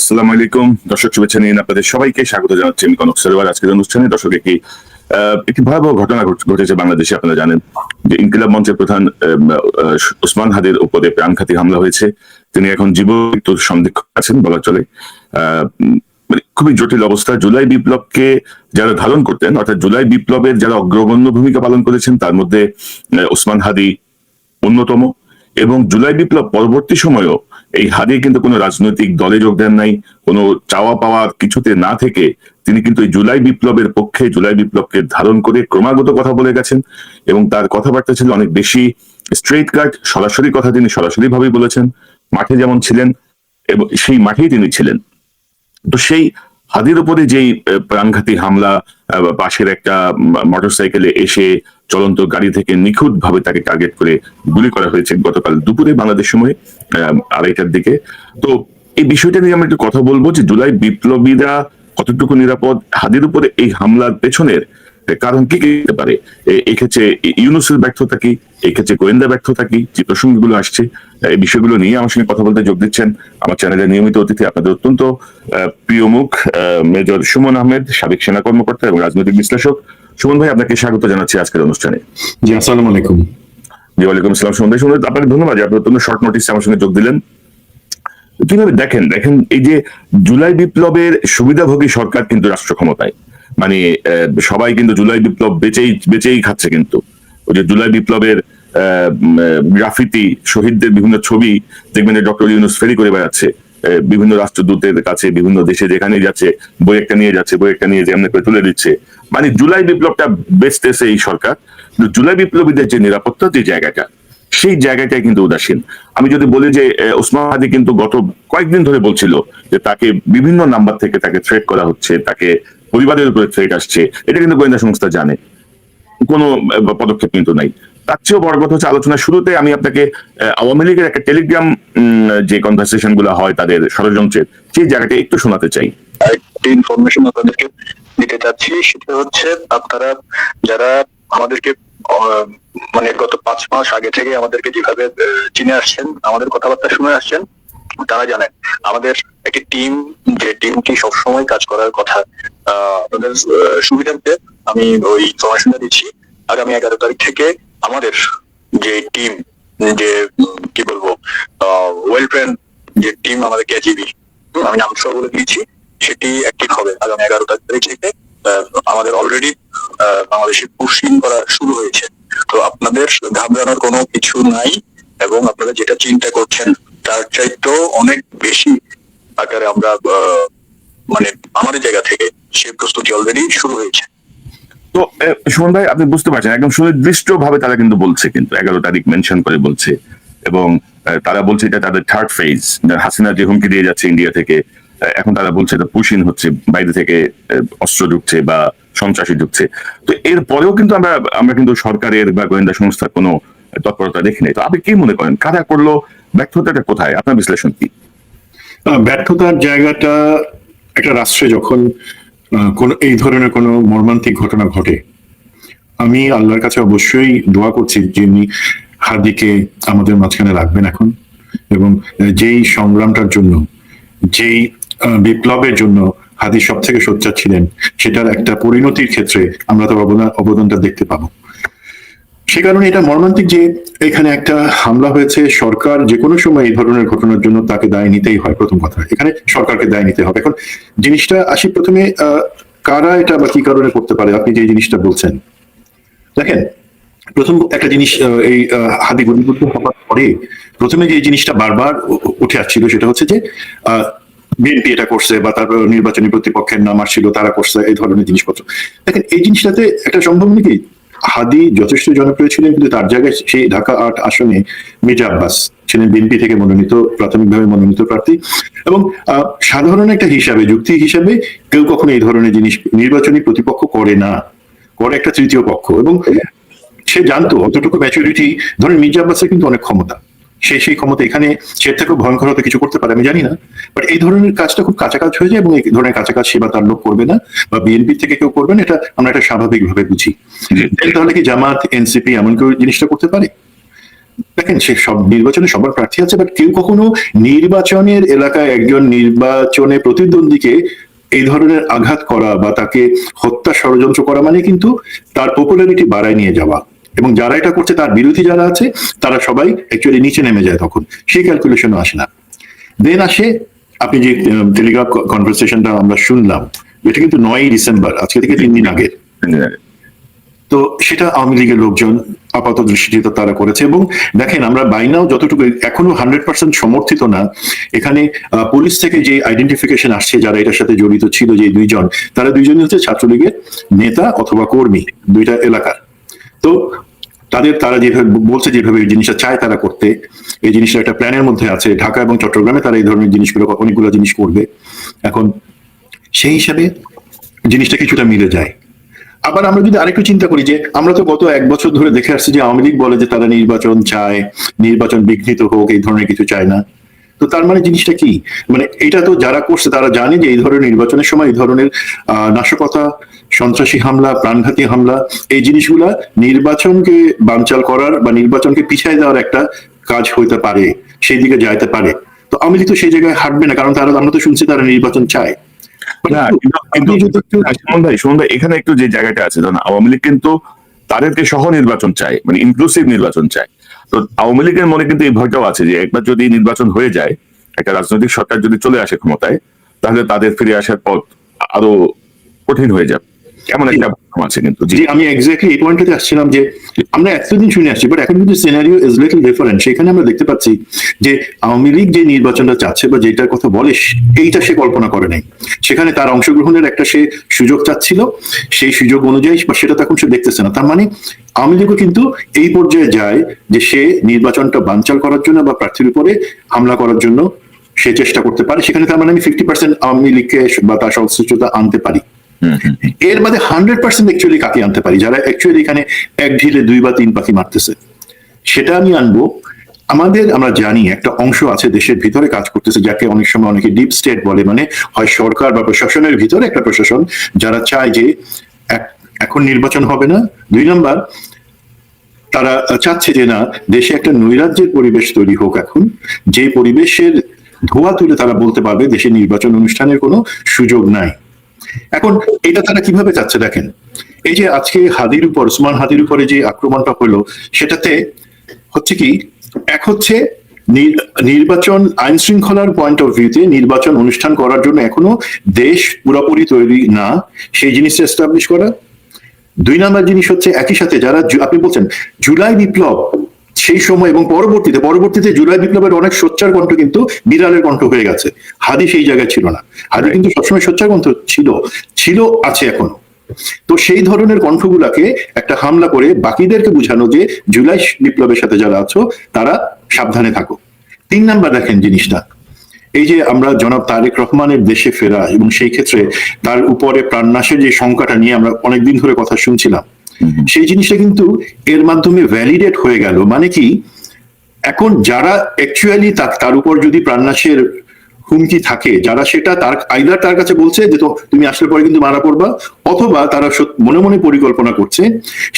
আসসালামু আলাইকুম দর্শক, শুভেচ্ছা নিন আপনাদের সবাইকে স্বাগত জানাচ্ছি আমি কনক সরোয়ার। আজকের অনুষ্ঠানে দর্শক একটি ভয়াবহ ঘটনা ঘটেছে বাংলাদেশে। আপনারা জানেন যে ইনকিলাব মঞ্চের প্রধান ওসমান হাদির উপরে প্রাণঘাতী হামলা হয়েছে। তিনি এখন জীবমৃত্যুর সন্দিগ্ধ আছেন বলা চলে। মানে খুবই জটিল অবস্থা। জুলাই বিপ্লবকে যারা ধারণ করতেন, অর্থাৎ জুলাই বিপ্লবের যারা অগ্রগণ্য ভূমিকা পালন করেছেন তার মধ্যে ওসমান হাদি অন্যতম। এবং জুলাই বিপ্লব পরবর্তী সময়েও এই হাদি কিন্তু কোনো রাজনৈতিক দলে যোগ দেন নাই, কোনো চাওয়া পাওয়ার কিছুতে না থেকে তিনি কিন্তু এই জুলাই বিপ্লবের পক্ষে, জুলাই বিপ্লবকে ধারণ করে ক্রমাগত কথা বলে গেছেন। এবং তার কথাবার্তা ছিল অনেক বেশি স্ট্রেট কাট, সরাসরি কথা তিনি সরাসরি ভাবেই বলেছেন। মাঠে যেমন ছিলেন এবং সেই মাঠেই তিনি ছিলেন। তো সেই হাদির উপরে যেই প্রাণঘাতী হামলা, পাশের একটা মোটরসাইকেলে এসে চলন্ত গাড়ি থেকে নিখুঁত ভাবে তাকে টার্গেট করে গুলি করা হয়েছে গতকাল দুপুরে বাংলাদেশ সময় 2:30টার দিকে। তো এই বিষয়টা নিয়ে আমরা একটু কথা বলবো যে জুলাই বিপ্লবীরা কতটুকু নিরাপদ, হাদির উপরে এই হামলার পেছনের কারণ কি হতে পারে, এক্ষেত্রে ইউনূসের ব্যর্থতা কি, এক্ষেত্রে গোয়েন্দা ব্যর্থতা কি, যে প্রসঙ্গগুলো আসছে এই বিষয়গুলো নিয়ে আমার সঙ্গে কথা বলতে যোগ দিচ্ছেন আমার চ্যানেলের নিয়মিত অতিথি, আপনাদের অত্যন্ত প্রিয় মুখ মেজর সুমন আহমেদ, সাবেক সেনা কর্মকর্তা এবং রাজনৈতিক বিশ্লেষক। সুমন ভাই, আপনাকে স্বাগত জানাচ্ছি আজকের অনুষ্ঠানে। জি, আসসালামু আলাইকুম। জি, ওয়ালাইকুম আসসালাম। সুমন ভাই, আপনাকে ধন্যবাদ যে আপনি অত্যন্ত শর্ট নোটিসে আমার সঙ্গে যোগ দিলেন। কিভাবে দেখেন এই যে জুলাই বিপ্লবের সুবিধাভোগী সরকার কিন্তু রাষ্ট্র ক্ষমতায়, মানে সবাই কিন্তু জুলাই বিপ্লব বেচেই খাচ্ছে। কিন্তু ওই যে জুলাই বিপ্লবের গ্রাফিতি, শহীদদের বিভিন্ন ছবি দেখবেন ডক্টর ইউনূস ফেরি করে বেড়াচ্ছে বিভিন্ন রাষ্ট্রদূতের কাছে, বিভিন্ন দেশে যেখানে যাচ্ছে বই একটা নিয়ে যাচ্ছে, বই একটা নিয়ে যেমন করে তুলে দিচ্ছে। মানে জুলাই বিপ্লবটা বেচতেছে এই সরকার। জুলাই বিপ্লবীদের যে নিরাপত্তা, যে জায়গাটা, সেই জায়গাটাই কিন্তু উদাসীন। আমি যদি বলি যে ওসমান হাদি কিন্তু গত কয়েকদিন ধরে বলছিল যে তাকে বিভিন্ন নাম্বার থেকে তাকে থ্রেট করা হচ্ছে, তাকে পরিবারের উপরে থ্রেট আসছে, এটা কিন্তু গোয়েন্দা সংস্থা জানে, কোনো পদক্ষেপ কিন্তু নাই। তার চেয়েও বড় কথা হচ্ছে, আলোচনার শুরুতে আমি আপনাকে আওয়ামী লীগের একটা টেলিগ্রাম যে কনভারসেশন গুলো হয় তাদের ষড়যন্ত্রের, সেই জায়গাটা একটু শোনাতে চাই। একটি ইনফরমেশন আপনাদেরকে দিতে চাচ্ছি, সেটা হচ্ছে আপনারা যারা আমাদেরকে মানে গত 5 মাস আগে থেকে আমাদেরকে যেভাবে চিনে আসছেন, আমাদের কথাবার্তা শুনে আসছেন, তারা জানেন আমাদের একটি টিম, যে টিমটি সবসময় কাজ করার কথা। আপনাদের সুবিধার্থে আমি ওই ইনফরমেশনটা দিচ্ছি। আগামী 11 তারিখ থেকে আমাদের যে টিম, যে কি বলবো, ওয়েল ট্রেন যে টিম আমাদের কেজিবি, আমি নাম সহ বলে দিয়েছি, সেটি অ্যাক্টিভ হবে আগামী 11 তারিখ থেকে। আমাদের অলরেডি বাংলাদেশে পুশিং করা শুরু হয়েছে। তো আপনাদের ঘাবড়ানোর কোনো কিছু নাই, এবং আপনারা যেটা চিন্তা করছেন তার চাইতেও অনেক বেশি আকারে আমরা মানে আমাদের জায়গা থেকে সেই প্রস্তুতি অলরেডি শুরু হয়েছে। তো সুমন ভাই, আপনি বুঝতে পারছেন একদম সুনির্দিষ্ট ভাবে তারা কিন্তু বলছে, কিন্তু 11 তারিখ মেনশন করে বলছে। এবং তারা বলছে এটা তাদের থার্ড ফেজ। হাসিনা যে হুমকি দিয়ে যাচ্ছে ইন্ডিয়া থেকে, এখন তারা বলছে এটা পুশিং হচ্ছে, বাইরে থেকে অস্ত্র ঢুকছে বা সন্ত্রাসী ঢুকছে। তো এর পরেও কিন্তু আমরা কিন্তু সরকারের বা গোয়েন্দা সংস্থার কোনো তৎপরতা দেখি নাই। তো আপনি কি মনে করেন, কারা করলো, ব্যর্থতাটা কোথায়, আপনার বিশ্লেষণ কি? ব্যর্থতার জায়গাটা একটা রাষ্ট্রে যখন কোন এই ধরনের কোনো মর্মান্তিক ঘটনা ঘটে, আমি আল্লাহর কাছে অবশ্যই দোয়া করছি যিনি হাদিকে আমাদের মাঝখানে রাখবেন এখন, এবং যেই সংগ্রামটার জন্য, যেই বিপ্লবের জন্য হাদি সব থেকে সোচ্চার ছিলেন, সেটার একটা পরিণতির ক্ষেত্রে আমরা তো অবদানটা দেখতে পাবো। সে কারণে এটা মর্মান্তিক যে এখানে একটা হামলা হয়েছে। সরকার যে কোনো সময় এই ধরনের ঘটনার জন্য তাকে দায় নিতেই হয়। প্রথম কথা, এখানে সরকারকে দায় নিতে হবে। এখন জিনিসটা আসি প্রথমে, কারা এটা বা কি কারণে করতে পারে। আপনি যে জিনিসটা বলছেন, দেখেন, প্রথম একটা জিনিস, এই হাদি গুলিবিদ্ধ হওয়ার পরে প্রথমে যে জিনিসটা বারবার উঠে আসছিল সেটা হচ্ছে যে বিএনপি এটা করছে, বা তারপর নির্বাচনী প্রতিপক্ষের নাম আসছিল, তারা করছে, এই ধরনের জিনিসপত্র। দেখেন, এই জিনিসটাতে একটা সম্ভব নাকি, হাদি যথেষ্ট জনপ্রিয় ছিলেন, কিন্তু তার জায়গায় সেই ঢাকা 8 আসনে মির্জা আব্বাস ছিলেন বিএনপি থেকে মনোনীত, প্রাথমিকভাবে মনোনীত প্রার্থী। এবং সাধারণ একটা হিসাবে, যুক্তি হিসাবে, কেউ কখনো এই ধরনের জিনিস নির্বাচনী প্রতিপক্ষ করে না, করে একটা তৃতীয় পক্ষ। এবং সে জানতো অতটুকু ম্যাচুরিটি, ধরেন মির্জা আব্বাসের কিন্তু অনেক ক্ষমতা, সেই ক্ষমতা এখানে সে থেকেও ভয়ঙ্কর হতে কিছু করতে পারে, আমি জানি না। বাট এই ধরনের কাজটা খুব কাছাকাছি হয়ে যায়, এবং এই ধরনের কাছাকাছি সেবা তার লোক করবে না, বা বিএনপি থেকে কেউ করবে না, এটা আমরা একটা স্বাভাবিকভাবে বুঝি। তাহলে কি জামাত, এনসিপি এমন কেউ জিনিসটা করতে পারে? দেখেন, সে সব নির্বাচনে সবার প্রার্থী আছে, বাট কেউ কখনো নির্বাচনের এলাকায় একজন নির্বাচনে প্রতিদ্বন্দ্বীকে এই ধরনের আঘাত করা বা তাকে হত্যা ষড়যন্ত্র করা মানে কিন্তু তার পপুলারিটি বাড়ায় নিয়ে যাওয়া, এবং যারা এটা করছে তার বিরোধী যারা আছে তারা সবাই অ্যাকচুয়ালি নিচে নেমে যায়, তখন সেই ক্যালকুলেশনও আসে না। দেন আসে আপনি যে টেলিগ্রাফ কনভারসেশনটা আমরা শুনলাম, এটা কিন্তু 9ই ডিসেম্বর, আজকে থেকে 3 দিন আগে। তো সেটা আওয়ামী লীগের লোকজন আপাত দৃষ্টিতে তারা করেছে, এবং দেখেন আমরা বাইনাও যতটুকু এখনো 100% সমর্থিত না, এখানে পুলিশ থেকে যে আইডেন্টিফিকেশন আসছে যারা এটার সাথে জড়িত ছিল, যে দুইজন, তারা দুইজনই হচ্ছে ছাত্রলীগের নেতা অথবা কর্মী, দুইটা এলাকার। তো তারা যেভাবে বলছে, যেভাবে এই জিনিসটা চায় তারা করতে, এই জিনিসটা একটা প্ল্যানের মধ্যে আছে, ঢাকা এবং চট্টগ্রামে তারা এই ধরনের জিনিসগুলো, অনেকগুলো জিনিস করবে। এখন সেই হিসাবে জিনিসটা কিছুটা মিলে যায়। আবার আমরা যদি আরেকটু চিন্তা করি যে আমরা তো গত 1 বছর ধরে দেখে আসছি যে আওয়ামী লীগ বলে যে তারা নির্বাচন চায়, নির্বাচন বিঘ্নিত হোক, এই ধরনের কিছু চায় না। তো তার মানে জিনিসটা কি, মানে এটা তো যারা করছে তারা জানে যে এই ধরনের নির্বাচনের সময় এই ধরনের নাশকতা, সন্ত্রাসী হামলা, প্রাণঘাতী হামলা, এই জিনিসগুলা নির্বাচনকে বানচাল করার বা নির্বাচনকে পিছায় দেওয়ার একটা কাজ হইতে পারে, সেই দিকে যাইতে পারে। তো আওয়ামী লীগ তো সেই জায়গায় হাঁটবে না, কারণ আমরা তো শুনছি তারা নির্বাচন চায়। সুমন ভাই, এখানে একটু যে জায়গাটা আছে, ধরুন আওয়ামী লীগ কিন্তু তাদেরকে সহ নির্বাচন চায়, মানে ইনক্লুসিভ নির্বাচন চায়। তো আওয়ামী লীগের মনে কিন্তু এই ভয়টাও আছে যে একবার যদি নির্বাচন হয়ে যায়, একটা রাজনৈতিক সরকার যদি চলে আসে ক্ষমতায়, তাহলে তাদের ফিরে আসার পথ আরো কঠিন হয়ে যাবে, এমন একটা আছে কিন্তু। জি, আমি এক্স্যাক্টলি এই পয়েন্টটাতে আসছিলাম যে আমরা এতদিন শুনে আসছি, বাট এখন কিন্তু সিনারিও ইজ লিটল ডিফারেন্ট। সেখানে আমরা দেখতে পাচ্ছি যে আওয়ামী লীগ যে নির্বাচনটা চাচ্ছে বা যেটার কথা বলে, এইটা সে কল্পনা করে নাই। সেখানে তার অংশগ্রহণের একটা সে সুযোগ চাচ্ছিল, সেই সুযোগ অনুযায়ী বা সেটা তখন সে দেখতেছে না। তার মানে আওয়ামী লীগও কিন্তু এই পর্যায়ে যায় যে সে নির্বাচনটা বানচাল করার জন্য বা প্রার্থীর উপরে হামলা করার জন্য সে চেষ্টা করতে পারে। সেখানে তার মানে আমি 50% আওয়ামী লীগকে বা তার সংশ্লিষ্টতা আনতে পারি। এর মধ্যে 100% অ্যাকচুয়ালি কাকে আনতে পারি, যারা অ্যাকচুয়ালি এখানে এক ঢিলে 2 বা 3 পাখি মারতেছে, সেটা আমি আনবো। আমরা জানি একটা অংশ আছে দেশের ভিতরে কাজ করতেছে, যাকে অনেক সময় অনেকে ডিপ স্টেট বলে, মানে হয় সরকার বা প্রশাসনের ভিতরে একটা প্রশাসন, যারা চায় যে এখন নির্বাচন হবে না। 2 নাম্বার, তারা চাচ্ছে যে না, দেশে একটা নৈরাজ্যের পরিবেশ তৈরি হোক এখন, যে পরিবেশের ধোয়া তুলে তারা বলতে পারবে দেশে নির্বাচন অনুষ্ঠানের কোনো সুযোগ নাই। এখন এটা তারা কিভাবে চাচ্ছে দেখেন, এই যে আজকে ওসমান হাদির উপরে যে আক্রমণটা হলো, সেটাতে হচ্ছে কি, এক হচ্ছে নির্বাচন আইন শৃঙ্খলার পয়েন্ট অফ ভিউতে নির্বাচন অনুষ্ঠান করার জন্য এখনো দেশ পুরোপুরি তৈরি না, সেই জিনিসটা এস্টাবলিশ করা। 2 নাম্বার জিনিস হচ্ছে একই সাথে যারা আপনি বলছেন জুলাই বিপ্লব, সেই সময় এবং পরবর্তীতে জুলাই বিপ্লবের অনেক সোচ্চার কণ্ঠ কিন্তু বিড়ালের কণ্ঠ হয়ে গেছে। হাদি সেই জায়গায় ছিল না, হাদি কিন্তু সবসময় সোচ্চার কণ্ঠ ছিল, আছে এখনো। তো সেই ধরনের কণ্ঠগুলাকে একটা হামলা করে বাকিদেরকে বুঝানো যে জুলাই বিপ্লবের সাথে যারা আছো তারা সাবধানে থাকো। 3 নাম্বার দেখেন জিনিসটা, এই যে আমরা জনাব তারেক রহমানের দেশে ফেরা এবং সেই ক্ষেত্রে তার উপরে প্রাণনাশের যে শঙ্কাটা নিয়ে আমরা অনেকদিন ধরে কথা শুনছিলাম, সেই জিনিসটা কিন্তু এর মাধ্যমে ভ্যালিডেট হয়ে গেল। মানে কি, এখন যারা অ্যাকচুয়ালি তার উপর যদি প্রাণনাশের হুমকি থাকে, যারা সেটা আইদার তার কাছে বলছে যে তো তুমি আসলে পরে কিন্তু মারা পড়বা, অথবা তারা মনে মনে পরিকল্পনা করছে,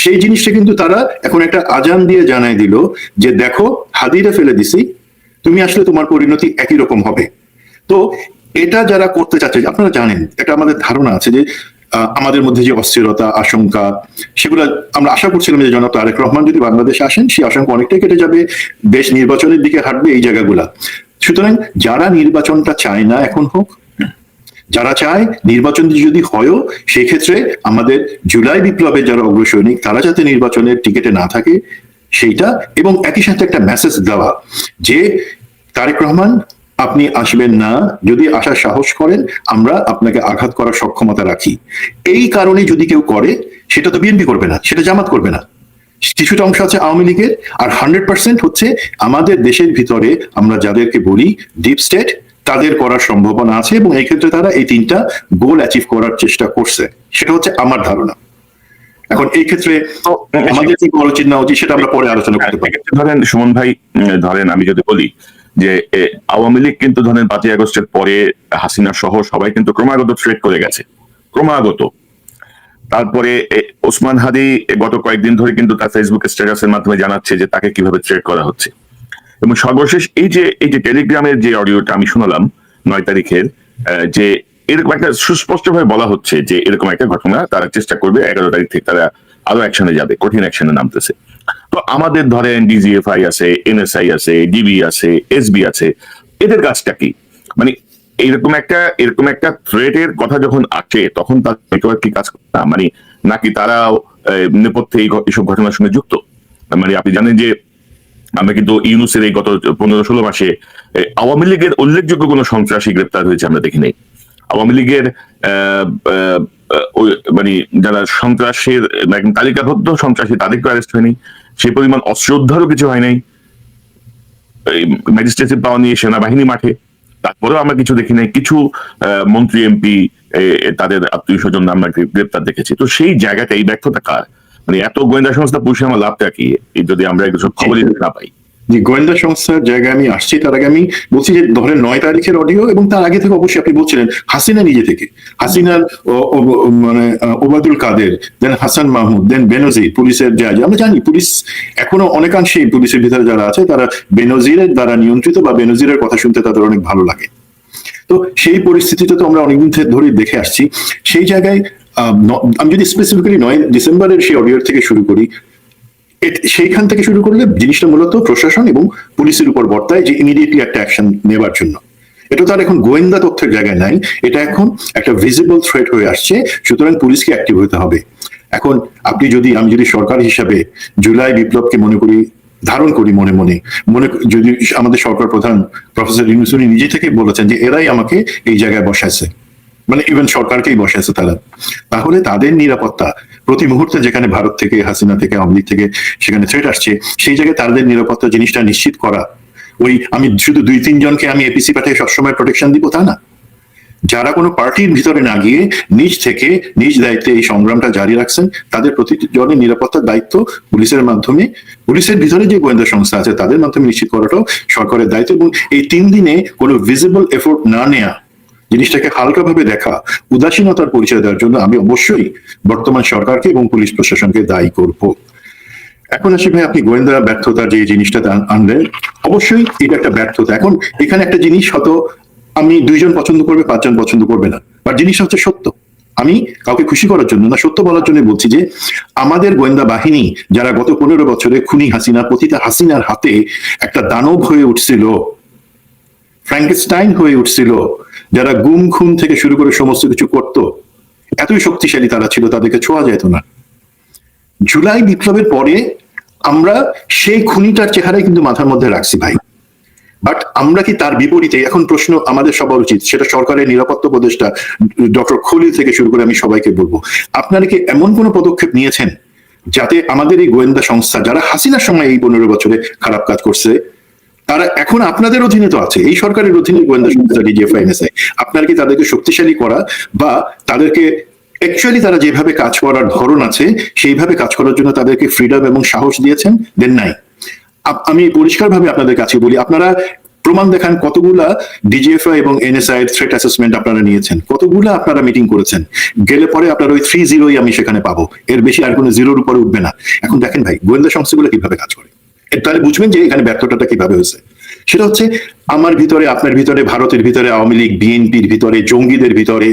সেই জিনিসটা কিন্তু তারা এখন একটা আজান দিয়ে জানায় দিল যে দেখো, হাদিরে ফেলে দিছি, তুমি আসলে তোমার পরিণতি একই রকম হবে। তো এটা যারা করতে চাচ্ছে, আপনারা জানেন, এটা আমাদের ধারণা আছে যে আমাদের মধ্যে যে অস্থিরতা, আশঙ্কা, সেগুলো আমরা আশা করছিলাম যে জনাব তারেক রহমান যদি বাংলাদেশে আসেন, সেই আশঙ্কা অনেকটাই কেটে যাবে, দেশ নির্বাচনের দিকে হাঁটবে, এই জায়গাগুলা। সুতরাং যারা নির্বাচনটা চায় না এখন হোক, যারা চায় নির্বাচন যদি হয়ও, সেই ক্ষেত্রে আমাদের জুলাই বিপ্লবের যারা অগ্রসৈনিক, তারা যাতে নির্বাচনের টিকেটে না থাকে সেইটা, এবং একই সাথে একটা মেসেজ দেওয়া যে তারেক রহমান আপনি আসবেন না, যদি আসার সাহস করেন আমরা আপনাকে আঘাত করার সক্ষমতা রাখি। এই কারণে যদি কেউ করে, সেটা তো বিএনপি করবে না, সেটা জামাত করবে না, কিছুটা অংশ আছে আওয়ামী লীগের, আর 100% হচ্ছে আমাদের দেশের ভিতরে আমরা যাদেরকে বলি ডিপ স্টেট, তাদের করার সম্ভাবনা আছে, এবং এই ক্ষেত্রে তারা এই 3টা গোল অ্যাচিভ করার চেষ্টা করছে, সেটা হচ্ছে আমার ধারণা। এখন এই ক্ষেত্রে আমাদের কি করা উচিত না উচিত সেটা আমরা পরে আলোচনা করতে পারি। ধরেন সুমন ভাই, ধরেন আমি যদি বলি যে আওয়ামী লীগ কিন্তু ধরেন 5ই আগস্টের পরে হাসিনা সহ সবাই কিন্তু ক্রমাগত থ্রেট করে গেছে, ক্রমাগত। তারপরে ওসমান হাদি গত কয়েকদিন ধরে কিন্তু তার ফেসবুক স্ট্যাটাসের মাধ্যমে জানাচ্ছে যে তাকে কিভাবে থ্রেট করা হচ্ছে। এবং সর্বশেষ এই যে টেলিগ্রামের যে অডিওটা আমি শুনলাম 9 তারিখের, যে এরকম একটা সুস্পষ্টভাবে বলা হচ্ছে যে এরকম একটা ঘটনা তারা চেষ্টা করবে, 11 তারিখ থেকে তারা আরো অ্যাকশনে যাবে, কঠিন অ্যাকশনে নামতেছে। তো আমাদের ধরেন ডিজিএফআই আছে, এনএসআই আছে, ডিবি আছে, এসবি আছে, এদের কাজটা কি? মানে এরকম একটা থ্রেটের কথা যখন আসে তখন তার নেটওয়ার্ক কি কাজ করে না? মানে নাকি তারাও নেপথ্যে এইসব ঘটনার সঙ্গে যুক্ত? মানে আপনি জানেন যে আমরা কিন্তু ইউনূসের এই গত 15-16 মাসে আওয়ামী লীগের উল্লেখযোগ্য কোনো সন্ত্রাসী গ্রেপ্তার হয়েছে আমরা দেখি নাই। আওয়ামী লীগের মানে যারা সন্ত্রাসের একদম তালিকাবদ্ধ সন্ত্রাসী তাদেরকে অ্যারেস্ট হয়নি, সেই পরিমাণ অস্ত্র উদ্ধারও কিছু হয় নাই ম্যাজিস্ট্রেসি পাওয়া নিয়ে সেনাবাহিনী মাঠে। তারপরেও আমরা কিছু দেখি নাই। কিছু মন্ত্রী এমপি তাদের আত্মীয় স্বজন আমরা গ্রেপ্তার দেখেছি। তো সেই জায়গাটা এই ব্যর্থতা কার? মানে এত গোয়েন্দা সংস্থা পুষে আমার লাভটা কি যদি আমরা এসব খবরই না পাই? যে গোয়েন্দা সংস্থার জায়গায় আমি আসছি, তার আগে আমি বলছি যে ধরেন 9 তারিখের অডিও, এবং তার আগে থেকে অবশ্যই আপনি বলছিলেন হাসিনা নিজে থেকে, হাসিনার মানে ওবায়দুল কাদের, দেন হাসান মাহমুদ, দেন বেনজির, পুলিশের যা আমরা জানি পুলিশ এখনো অনেকাংশে পুলিশের ভিতরে যারা আছে তারা বেনজিরের দ্বারা নিয়ন্ত্রিত, বা বেনজিরের কথা শুনতে তাদের অনেক ভালো লাগে। তো সেই পরিস্থিতিতে তো আমরা অনেকদিন ধরে দেখে আসছি। সেই জায়গায় আমি যদি স্পেসিফিক্যালি 9 ডিসেম্বরের সেই অডিও থেকে শুরু করি, সেইখান থেকে শুরু করলে জিনিসটা মূলত প্রশাসন এবং পুলিশের উপর বর্তায় যে ইমিডিয়েটলি একটা অ্যাকশন নেবার জন্য। এটা তার এখন গোয়েন্দা তথ্যের জায়গায় নাই, এটা এখন একটা ভিজিবল থ্রেট হয়ে আসছে, সুতরাং পুলিশকে অ্যাক্টিভ হতে হবে। এখন আমি যদি সরকার হিসাবে জুলাই বিপ্লবকে ধারণ করি মনে যদি আমাদের সরকার প্রধান প্রফেসর ইউনূস নিজে থেকে বলেছেন যে এরাই আমাকে এই জায়গায় বসাইছে, মানে ইভেন সরকারকেই বসাইছে তারা, তাহলে তাদের নিরাপত্তা প্রতি মুহূর্তে যেখানে ভারত থেকে, হাসিনা থেকে, আওয়ামী লীগ থেকে সেখানে থ্রেট আসছে, সেই জায়গায় তাদের নিরাপত্তা জিনিসটা নিশ্চিত করা। আমি শুধু 2-3 জনকে আমি এপিসি পাঠিয়ে সবসময় প্রোটেকশন দিব তা না। যারা কোনো পার্টির ভিতরে না গিয়ে নিজ থেকে নিজ দায়িত্বে এই সংগ্রামটা জারি রাখছেন, তাদের প্রতিটি জনের নিরাপত্তার দায়িত্ব পুলিশের মাধ্যমে, পুলিশের ভিতরে যে গোয়েন্দা সংস্থা আছে তাদের মাধ্যমে নিশ্চিত করাটাও সরকারের দায়িত্ব। এবং এই 3 দিনে কোনো ভিজিবল এফোর্ট না নেয়া, জিনিসটাকে হালকাভাবে দেখা, উদাসীনতার পরিচয় দেওয়ার জন্য আমি অবশ্যই বর্তমান সরকারকে এবং পুলিশ প্রশাসনকে দায়ী করব। এখন আসি ভাই, আপনি গোয়েন্দা ব্যর্থতার যে জিনিসটা আনলেন, অবশ্যই এটা একটা ব্যর্থতা। এখন এখানে একটা জিনিস হয়তো আমি 2 জন পছন্দ করবে, 5 জন পছন্দ করবে না, বাট জিনিসটা হচ্ছে সত্য। আমি কাউকে খুশি করার জন্য না, সত্য বলার জন্য বলছি যে আমাদের গোয়েন্দা বাহিনী যারা গত 15 বছরে খুনি হাসিনা, পতিতা হাসিনার হাতে একটা দানব হয়ে উঠছিল, ফ্র্যাঙ্কেনস্টাইন হয়ে উঠছিল, যারা গুম খুন থেকে শুরু করে সমস্ত কিছু করত, এতই শক্তিশালী তারা ছিল, তাদেরকে ছোঁয়া যেত না। জুলাই বিপ্লবের পরে আমরা সেই খুনিটার চেহারাই কিন্তু মাথার মধ্যে রাখছি ভাই, বাট আমরা কি তার বিপরীতে? এখন প্রশ্ন আমাদের সবার উচিত, সেটা সরকারের নিরাপত্তা উপদেষ্টা ডক্টর খলিল থেকে শুরু করে আমি সবাইকে বলবো, আপনারা কি এমন কোনো পদক্ষেপ নিয়েছেন যাতে আমাদের এই গোয়েন্দা সংস্থা যারা হাসিনার সময় এই 15 বছরে খারাপ কাজ করছে, তারা এখন আপনাদের অধীনে তো আছে, এই সরকারের অধীনে গোয়েন্দা সংস্থা ডিজিএফআই, এনএসআই, আপনারা কি তাদেরকে শক্তিশালী করা বা তাদেরকে অ্যাকচুয়ালি তারা যেভাবে কাজ করার ধরন আছে সেইভাবে কাজ করার জন্য তাদেরকে ফ্রিডম এবং সাহস দিয়েছেন? দেন নাই। আমি পরিষ্কারভাবে আপনাদের কাছে বলি, আপনারা প্রমাণ দেখান কতগুলা ডিজিএফআই এবং এনএসআই এর থ্রেট অ্যাসেসমেন্ট আপনারা নিয়েছেন, কতগুলা আপনারা মিটিং করেছেন, গেলে পরে আপনার ওই 3-0 আমি সেখানে পাবো, এর বেশি আর কোনো 0-র উপরে উঠবে না। এখন দেখেন ভাই গোয়েন্দা সংস্থাগুলো কিভাবে কাজ করে, তাহলে বুঝবেন যে এখানে ব্যর্থতাটা কিভাবে হয়েছে। সেটা হচ্ছে আমার ভিতরে, আপনার ভিতরে, ভারতের ভিতরে, আওয়ামী লীগ বিএনপির ভিতরে, জঙ্গিদের ভিতরে,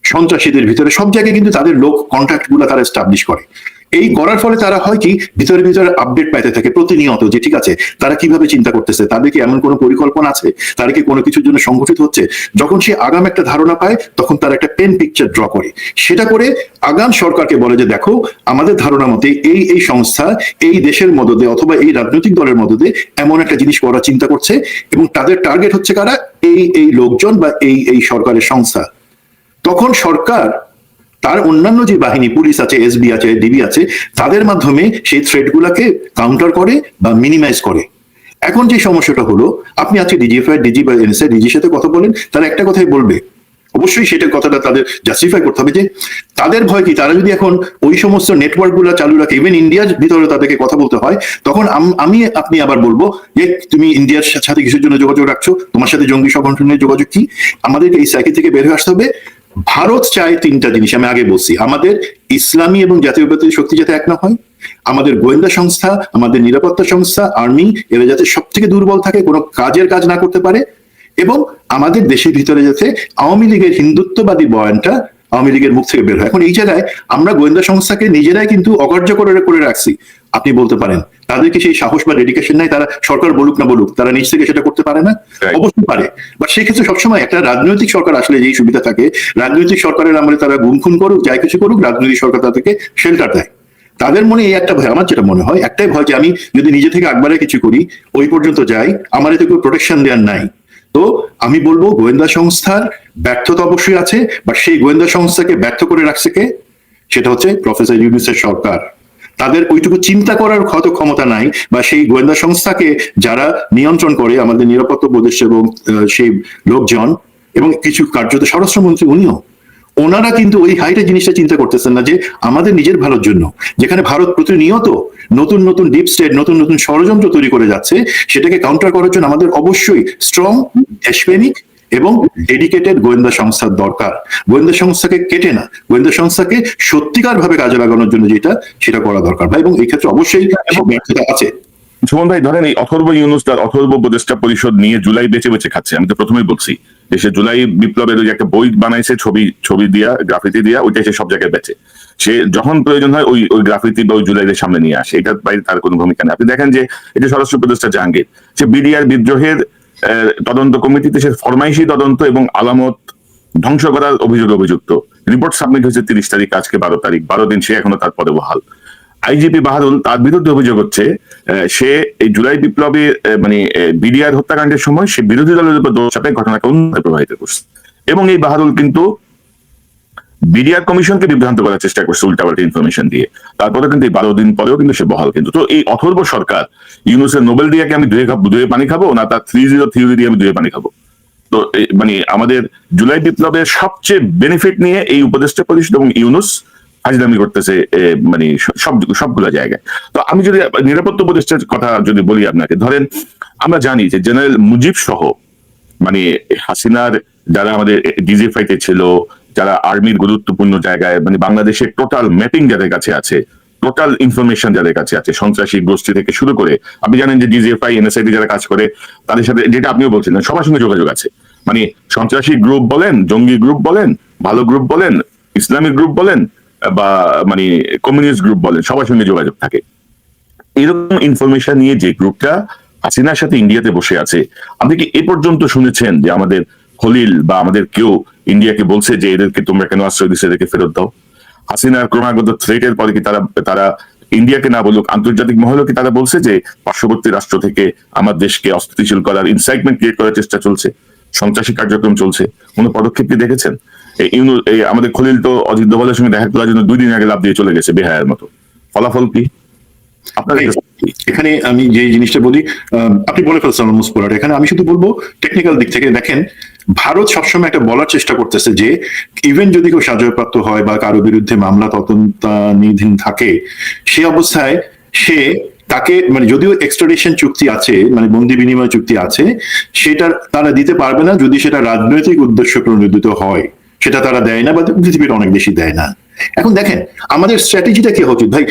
সন্ত্রাসীদের ভিতরে, সব জায়গায় কিন্তু তাদের লোক কন্ট্যাক্ট গুলো তারা এস্টাবলিশ করে। এই করার ফলে তারা হয় কি ভিতরে ভিতরে আপডেট পাইতে থাকে প্রতিনিয়ত, যে ঠিক আছে তারা কিভাবে চিন্তা করতেছে, তাদের কি এমন কোনো পরিকল্পনা আছে, তারা কি কোনো কিছুর জন্য সংগঠিত হচ্ছে। যখন সে আগাম একটা ধারণা পায় তখন তারা একটা পেন পিকচার ড্র করে, সেটা করে আগাম সরকারকে বলে যে দেখো আমাদের ধারণা মতে এই সংস্থা এই দেশের মদদে অথবা এই রাজনৈতিক দলের মদদে এমন একটা জিনিস করার চিন্তা করছে, এবং তাদের টার্গেট হচ্ছে কারা, এই লোকজন বা এই সরকারের সংস্থা। তখন সরকার তার অন্যান্য যে বাহিনী, পুলিশ আছে, এসবি আছে, ডিবি আছে, তাদের মাধ্যমে সেই থ্রেট গুলাকে কাউন্টার করে বা মিনিমাইজ করে। এখন যে সমস্যাটা হলো, আপনি আজকে ডিজিএফআই, ডিজি বা এনএসআই, ডিজির সাথে কথা বলেন, তারা একটা কথাই বলবে, অবশ্যই সেটার কথাটা তাদের জাস্টিফাই করতে হবে যে তাদের ভয় কি, তারা যদি এখন ওই সমস্ত নেটওয়ার্ক গুলা চালু রাখে, ইভেন ইন্ডিয়ার ভিতরে তাদেরকে কথা বলতে হয়, তখন আপনি আবার বলবো যে তুমি ইন্ডিয়ার সাথে কিসের জন্য যোগাযোগ রাখছো, তোমার সাথে জঙ্গি সংগঠনের যোগাযোগ কি? আমাদেরকে এই সাইকেল থেকে বের হয়ে আসতে হবে। ভারত চায় তিনটা জিনিস, আমি আগে বলছি। আমাদের ইসলামী এবং জাতীয়তাবাদী শক্তি যাতে এক না হয়, আমাদের গোয়েন্দা সংস্থা, আমাদের নিরাপত্তা সংস্থা, আর্মি, এরা যাতে সব থেকে দুর্বল থাকে, কোনো কাজ না করতে পারে, এবং আমাদের দেশের ভিতরে যাতে আওয়ামী লীগের হিন্দুত্ববাদী বয়ানটা আওয়ামী লীগের মুখ থেকে বের হয়। এখন এই জায়গায় আমরা গোয়েন্দা সংস্থাকে নিজেরাই কিন্তু অকার্য করে রাখছি। আপনি বলতে পারেন তাদেরকে সেই সাহস বা ডেডিকেশন নাই, তারা সরকার বলুক না বলুক তারা নিজ থেকে সেটা করতে পারে না? অবশ্যই পারে। বাট সেক্ষেত্রে সবসময় একটা রাজনৈতিক সরকার আসলে যেই সুবিধা থাকে, রাজনৈতিক সরকারের আমলে তারা গুম খুন করুক, যাই কিছু করুক, রাজনৈতিক সরকার তাদেরকে শেল্টার দেয়। তাদের মনে এই একটা ভয়, আমার যেটা মনে হয় একটাই ভয়, যে আমি যদি নিজে থেকে একবারে কিছু করি, ওই পর্যন্ত যাই, আমার এতে কেউ প্রোটেকশন দেওয়ার নাই। তো আমি বলবো গোয়েন্দা সংস্থার ব্যর্থতা অবশ্যই আছে, বাট সেই গোয়েন্দা সংস্থাকে ব্যর্থ করে রাখছে কে? সেটা হচ্ছে প্রফেসর ইউনূসের সরকার। তাদের ওইটুকু চিন্তা করার হয়তো ক্ষমতা নাই, বা সেই গোয়েন্দা সংস্থাকে যারা নিয়ন্ত্রণ করে, আমাদের নিরাপত্তা উপদেষ্টা এবং সেই লোকজন, এবং কিছু কার্যত স্বরাষ্ট্রমন্ত্রী উনিও, ওনারা কিন্তু ওই হাইটের জিনিসটা চিন্তা করতেছেন না, যে আমাদের নিজের ভালোর জন্য, যেখানে ভারত প্রতিনিয়ত নতুন নতুন ডিপ স্টেট, নতুন নতুন ষড়যন্ত্র তৈরি করে যাচ্ছে, সেটাকে কাউন্টার করার জন্য আমাদের অবশ্যই স্ট্রং, দেশপ্রেমিক এবং ডেডিকেটেড গোয়েন্দা সংস্থার দরকার। গোয়েন্দা সংস্থাকে কেটে না, গোয়েন্দা সংস্থাকে সত্যিকার ভাবে কাজে লাগানোর জন্য সেটা করা দরকার ভাই, এবং এই ক্ষেত্রে অবশ্যই ব্যর্থতা আছে। সুমন ভাই, ধরেন এই অথর্ব ইউনূস তার অথর্ব উপদেষ্টা পরিষদ নিয়ে জুলাই বেঁচে খাচ্ছে। আমি তো প্রথমেই বলছি যে সে জুলাই বিপ্লবের ওই একটা বই বানাইছে, ছবি দিয়া, গ্রাফিতি দিয়া, ওইটাই সে সব জায়গায় বেচে। সে যখন প্রয়োজন হয় ওই গ্রাফিতি বা ওই জুলাইয়ের সামনে নিয়ে আসে, এটার বাইরে তার কোনো ভূমিকা নেই। আপনি দেখেন যে এটা স্বরাষ্ট্র উপদেষ্টা জাহাঙ্গীর, সে বিডিআর বিদ্রোহের তদন্ত কমিটিতে সে ফরমাইশি তদন্ত এবং আলামত ধ্বংস করার অভিযোগে অভিযুক্ত। রিপোর্ট সাবমিট হয়েছে 30 তারিখ, আজকে 12 তারিখ, 12 দিন সে এখনো তার পদে বহাল। আইজিপি বাহাদুর, তার বিরুদ্ধে অভিযোগ হচ্ছে সে এই জুলাই বিপ্লবে মানে বিডিআর হত্যাকাণ্ডের সময় সে বিরোধী দলের উপর দোষ চাপে ঘটনাকে অন্যভাবে প্রভাবিত করছে, এবং এই বাহাদুর কিন্তু বিডিআর কমিশনকে বিভ্রান্ত করার চেষ্টা করছে উল্টাপাল্টা ইনফরমেশন দিয়ে। তারপরে কিন্তু এই 12 দিন পরেও কিন্তু সে বহাল। কিন্তু তো এই অথর্ব সরকার ইউনূসের নোবেল দিয়ে আমি দুয়ে পানি খাবো না, তার 30 থিওরি দিয়ে আমি দুয়ে পানি খাবো? তো মানে আমাদের জুলাই বিপ্লবের সবচেয়ে বেনিফিট নিয়ে এই উপদেষ্টা পরিষদ এবং ইউনূস ফাজলামি করতেছে মানে সবগুলো জায়গায়। তো আমি যদি নিরাপত্তা উপদেষ্টার কথা যদি বলি আপনাকে, ধরেন আমরা জানি যে জেনারেল মুজিব সহ মানে হাসিনার যারা আমাদের ডিজিএফআইতে ছিল, যারা আর্মির গুরুত্বপূর্ণ জায়গায়, মানে বাংলাদেশের টোটাল ম্যাপিং যাদের কাছে আছে, টোটাল ইনফরমেশন যাদের কাছে আছে, সন্ত্রাসী গোষ্ঠী থেকে শুরু করে, আপনি জানেন যে ডিজিএফআই, এনএসআইটি যারা কাজ করে তাদের সাথে, যেটা আপনিও বলছিলেন, সবার সঙ্গে যোগাযোগ আছে। মানে সন্ত্রাসী গ্রুপ বলেন, জঙ্গি গ্রুপ বলেন, ভালো গ্রুপ বলেন, ইসলামিক গ্রুপ বলেন, বা মানে কমিউনিস্ট গ্রুপ বলেন, সবার সঙ্গে যোগাযোগ থাকে। এরকম ইনফরমেশন নিয়ে যে গ্রুপটা হাসিনার সাথে ইন্ডিয়াতে বসে আছে, আপনি কি এ পর্যন্ত শুনেছেন যে আমাদের খলিল বা আমাদের কেউ ইন্ডিয়াকে বলছে যে এদেরকে তোমরা কেন আশ্রয় দিচ্ছ, এদেরকে ফেরত দাও? হাসিনার ক্রমাগত থ্রেটের পরে কি তারা ইন্ডিয়াকে না বলুক, আন্তর্জাতিক মহলেও কি তারা বলছে যে পার্শ্ববর্তী রাষ্ট্র থেকে আমার দেশকে অস্থিতিশীল করার, ইনসাইটমেন্ট ক্রিয়েট করার চেষ্টা চলছে, সন্ত্রাসী কার্যক্রম চলছে? কোনো পদক্ষেপ কি দেখেছেন? আমাদের খলিল তো অজিত দোভালের সঙ্গে দেখা করার জন্য 2 দিন আগে লাভ দিয়ে চলে গেছে বেহায়ার মতো। ফলাফল কি? এখানে আমি যে জিনিসটা বলি, আপনি বলে ফেলছেন অলমোস্ট পুরোটা। এখানে আমি শুধু বলবো টেকনিক্যাল দিক থেকে দেখেন, ভারত সবসময় একটা বলার চেষ্টা করতেছে যে ইভেন যদি কেউ সাজাপ্রাপ্ত হয় বা কারো বিরুদ্ধে মামলা তদন্তাধীন থাকে, সে অবস্থায় তাকে মানে যদিও এক্সট্রাডিশন চুক্তি আছে, মানে বন্দি বিনিময় চুক্তি আছে, সেটা তারা দিতে পারবে না যদি সেটা রাজনৈতিক উদ্দেশ্য প্রণোদিত হয়। সেটা তারা দেয় না, বা পৃথিবীর অনেক বেশি দেয় না। এখন দেখেন আমাদের স্ট্র্যাটেজিটা কি উচিত ভাই?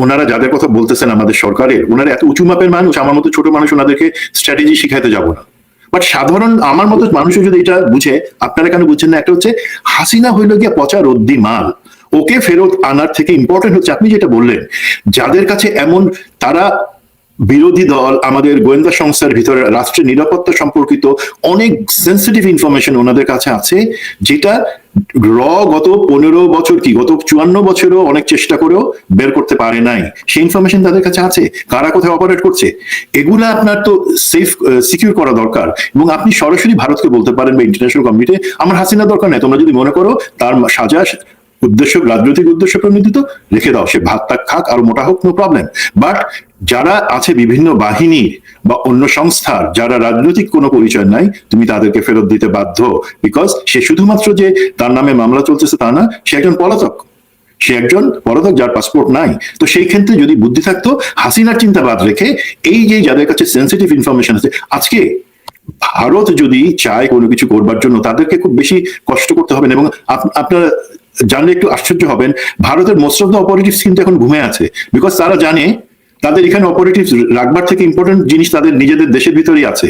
ওনারা যাদের কথা বলতেছেন আমাদের সরকারের, ওনারা এত উঁচু মাপের মানুষ, আমার মতো ছোট মানুষ ওনাদেরকে স্ট্র্যাটেজি শিখাইতে যাব না। বাট সাধারণ আমার মতো মানুষও যদি এটা বুঝে, আপনারা কেন বুঝছেন না? একটা হচ্ছে হাসিনা হইল গিয়া পচা রদ্দি মাল, ওকে ফেরত আনার থেকে ইম্পর্টেন্ট হচ্ছে আপনি যেটা বললেন, যাদের কাছে এমন তারা বিরোধী দল, আমাদের গোয়েন্দা সংস্থার ভিতরে রাষ্ট্রের নিরাপত্তা সম্পর্কিত অনেক সেন্সিটিভ ইনফরমেশন ওনাদের কাছে আছে, যেটা গত 15 বছর কি গত 54 বছরও অনেক চেষ্টা করেও বের করতে পারে নাই। সেই ইনফরমেশন তাদের কাছে আছে, কারা কোথায় অপারেট করছে, এগুলা আপনার তো সিকিউর করা দরকার। এবং আপনি সরাসরি ভারতকে বলতে পারেন বা ইন্টারন্যাশনাল কমিউনিটি, আমার হাসিনা দরকার নেই, তোমরা যদি মনে করো তার সাজা উদ্দেশ্য রাজনৈতিক উদ্দেশ্য প্রণোদিত, রেখে দাও, সে ভাত খাক আর মোটা হোক, নো প্রবলেম। বাট যারা আছে বিভিন্ন বাহিনীর বা অন্য সংস্থার, যারা রাজনৈতিক কোনো পরিচয় নাই, তুমি তাদেরকে ফেরত দিতে বাধ্য। বিকজ সে শুধুমাত্র যে তার নামে মামলা চলতেছে তা না, সে একজন পলাতক, যার পাসপোর্ট নাই। তো সেই ক্ষেত্রে যদি বুদ্ধি থাকতো, হাসিনার চিন্তাবাদ রেখে এই যে যাদের কাছে সেন্সিটিভ ইনফরমেশন আছে, আজকে ভারত যদি চায় কোনো কিছু করবার জন্য তাদেরকে খুব বেশি কষ্ট করতে হবে না। এবং আপনারা জানলে একটু আশ্চর্য হবেন, ভারতের মোস্ট অফ দ্য অপারেটিভস কিন্তু এখন ঘুমে আছে, বিকজ তারা জানে তাদের এখানে অপারেটিভ রাখবার থেকে ইম্পর্টেন্ট জিনিস তাদের নিজেদের দেশের ভিতরেই আছে।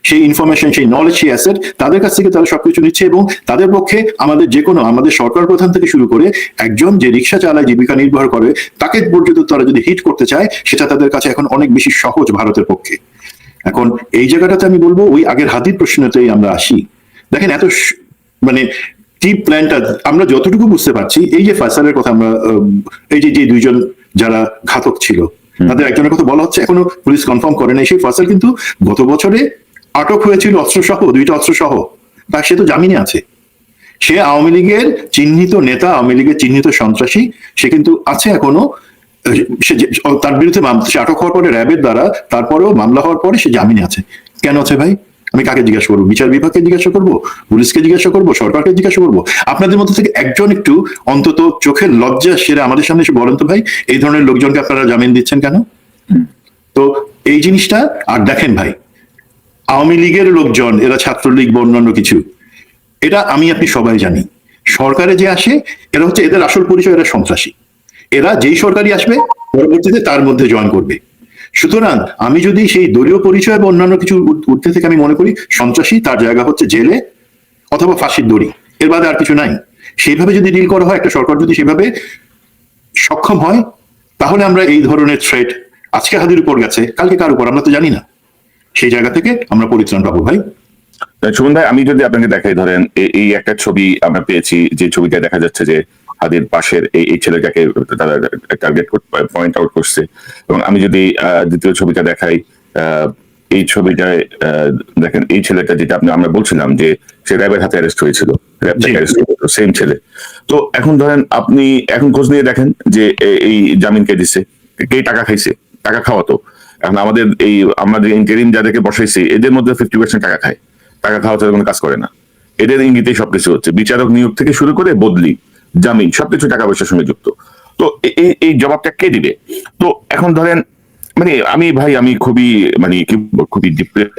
সেই ইনফরমেশন, সেই নলেজ, সেই অ্যাসেট তাদের কাছ থেকে তারা সবকিছু নিচ্ছে। এবং তাদের পক্ষে আমাদের যে কোনো, আমাদের সরকার প্রধান থেকে শুরু করে একজন যে রিক্সা চালায়, জীবিকা নির্ভর করে, তাকে পর্যন্ত তারা যদি হিট করতে চায়, সেটা তাদের কাছে এখন অনেক বেশি সহজ ভারতের পক্ষে। এখন এই জায়গাটাতে আমি বলবো, ওই আগের হাদির প্রশ্নতেই আমরা আসি। দেখেন এত মানে টিপ প্ল্যানটা আমরা যতটুকু বুঝতে পারছি, এই যে ফয়সালের কথা আমরা, এই যে দুইজন যারা ঘাতক ছিল তাদের একজনের কথা বলা হচ্ছে, এখনো পুলিশ কনফার্ম করে নাই। সেই ফয়সাল কিন্তু গত বছরে আটক হয়েছিল অস্ত্রসহ, 2টা অস্ত্রসহ, তার সে তো জামিনে আছে। সে আওয়ামী লীগের চিহ্নিত নেতা, আওয়ামী লীগের চিহ্নিত সন্ত্রাসী, সে কিন্তু আছে এখনো। তার বিরুদ্ধে সে আটক হওয়ার পরে র্যাবের দ্বারা, তারপরেও মামলা হওয়ার পরে সে জামিনে আছে। কেন আছে ভাই? আমি কাকে জিজ্ঞাসা করবো? বিচার বিভাগকে জিজ্ঞাসা করবো, পুলিশকে জিজ্ঞাসা করবো, সরকারকে জিজ্ঞাসা করবো? আপনাদের মধ্যে থেকে একজন একটু অন্তত চোখের লজ্জা সেরে আমাদের সামনে এসে বলেন তো ভাই, এই ধরনের লোকজনকে আপনারা জামিন দিচ্ছেন কেন? তো এই জিনিসটা। আর দেখেন ভাই, আওয়ামী লীগের লোকজন, এরা ছাত্রলীগ বা অন্যান্য কিছু, এটা আমি আপনি সবাই জানি। সরকারে যে আসে, এরা হচ্ছে, এদের আসল পরিচয়, এরা সন্ত্রাসী। এরা যেই সরকারি আসবে পরবর্তীতে তার মধ্যে জয়েন করবে। সুতরাং আমি যদি সেই দলীয় পরিচয় বা অন্যান্য কিছু উঠতে থেকে আমি মনে করি সন্ত্রাসী, তার জায়গা হচ্ছে জেলে অথবা ফাঁসির দড়ি, এর বাদে আর কিছু নাই। সেইভাবে যদি ডিল করা হয়, একটা সরকার যদি সেভাবে সক্ষম হয়, তাহলে আমরা এই ধরনের থ্রেট, আজকে হাদির উপর গেছে, কালকে কার উপর আমরা তো জানি না, সেই জায়গা থেকে আমরা পরিত্রাণ পাবো ভাই। সুমন ভাই, আমি যদি আপনাকে দেখাই, ধরেন এই একটা ছবি আমরা পেয়েছি, যে ছবিটা দেখা যাচ্ছে যে হাদির পাশের এই ছেলেটাকে তারা টার্গেট পয়েন্ট আউট করছে। এবং আমি যদি দ্বিতীয় ছবিটা দেখাই, এই ছবিটায় দেখেন এই ছেলেটা, যেটা আমরা বলছিলাম যে সে র্যাবের হাতে অ্যারেস্ট হয়েছিল, র্যাব থেকে অ্যারেস্ট হয়েছিল, সেম ছেলে। তো এখন ধরেন আপনি এখন খোঁজ নিয়ে দেখেন যে এই জামিন কে দিচ্ছে, কে টাকা খাইছে, টাকা খাওয়া তো। এখন আমাদের ইন্টারিম যাদেরকে বসাইছি, এদের মধ্যে 50% টাকা খায়, টাকা খাওয়া ছাড়া কোনো কাজ করে না। এদের ইঙ্গিতেই সবকিছু হচ্ছে, বিচারক নিয়োগ থেকে শুরু করে বদলি, জামিন, সবকিছু টাকা পয়সার সঙ্গে যুক্ত। তো এই জবাবটা কে দিবে? তো এখন ধরেন আমি খুবই ডিপ্রেসড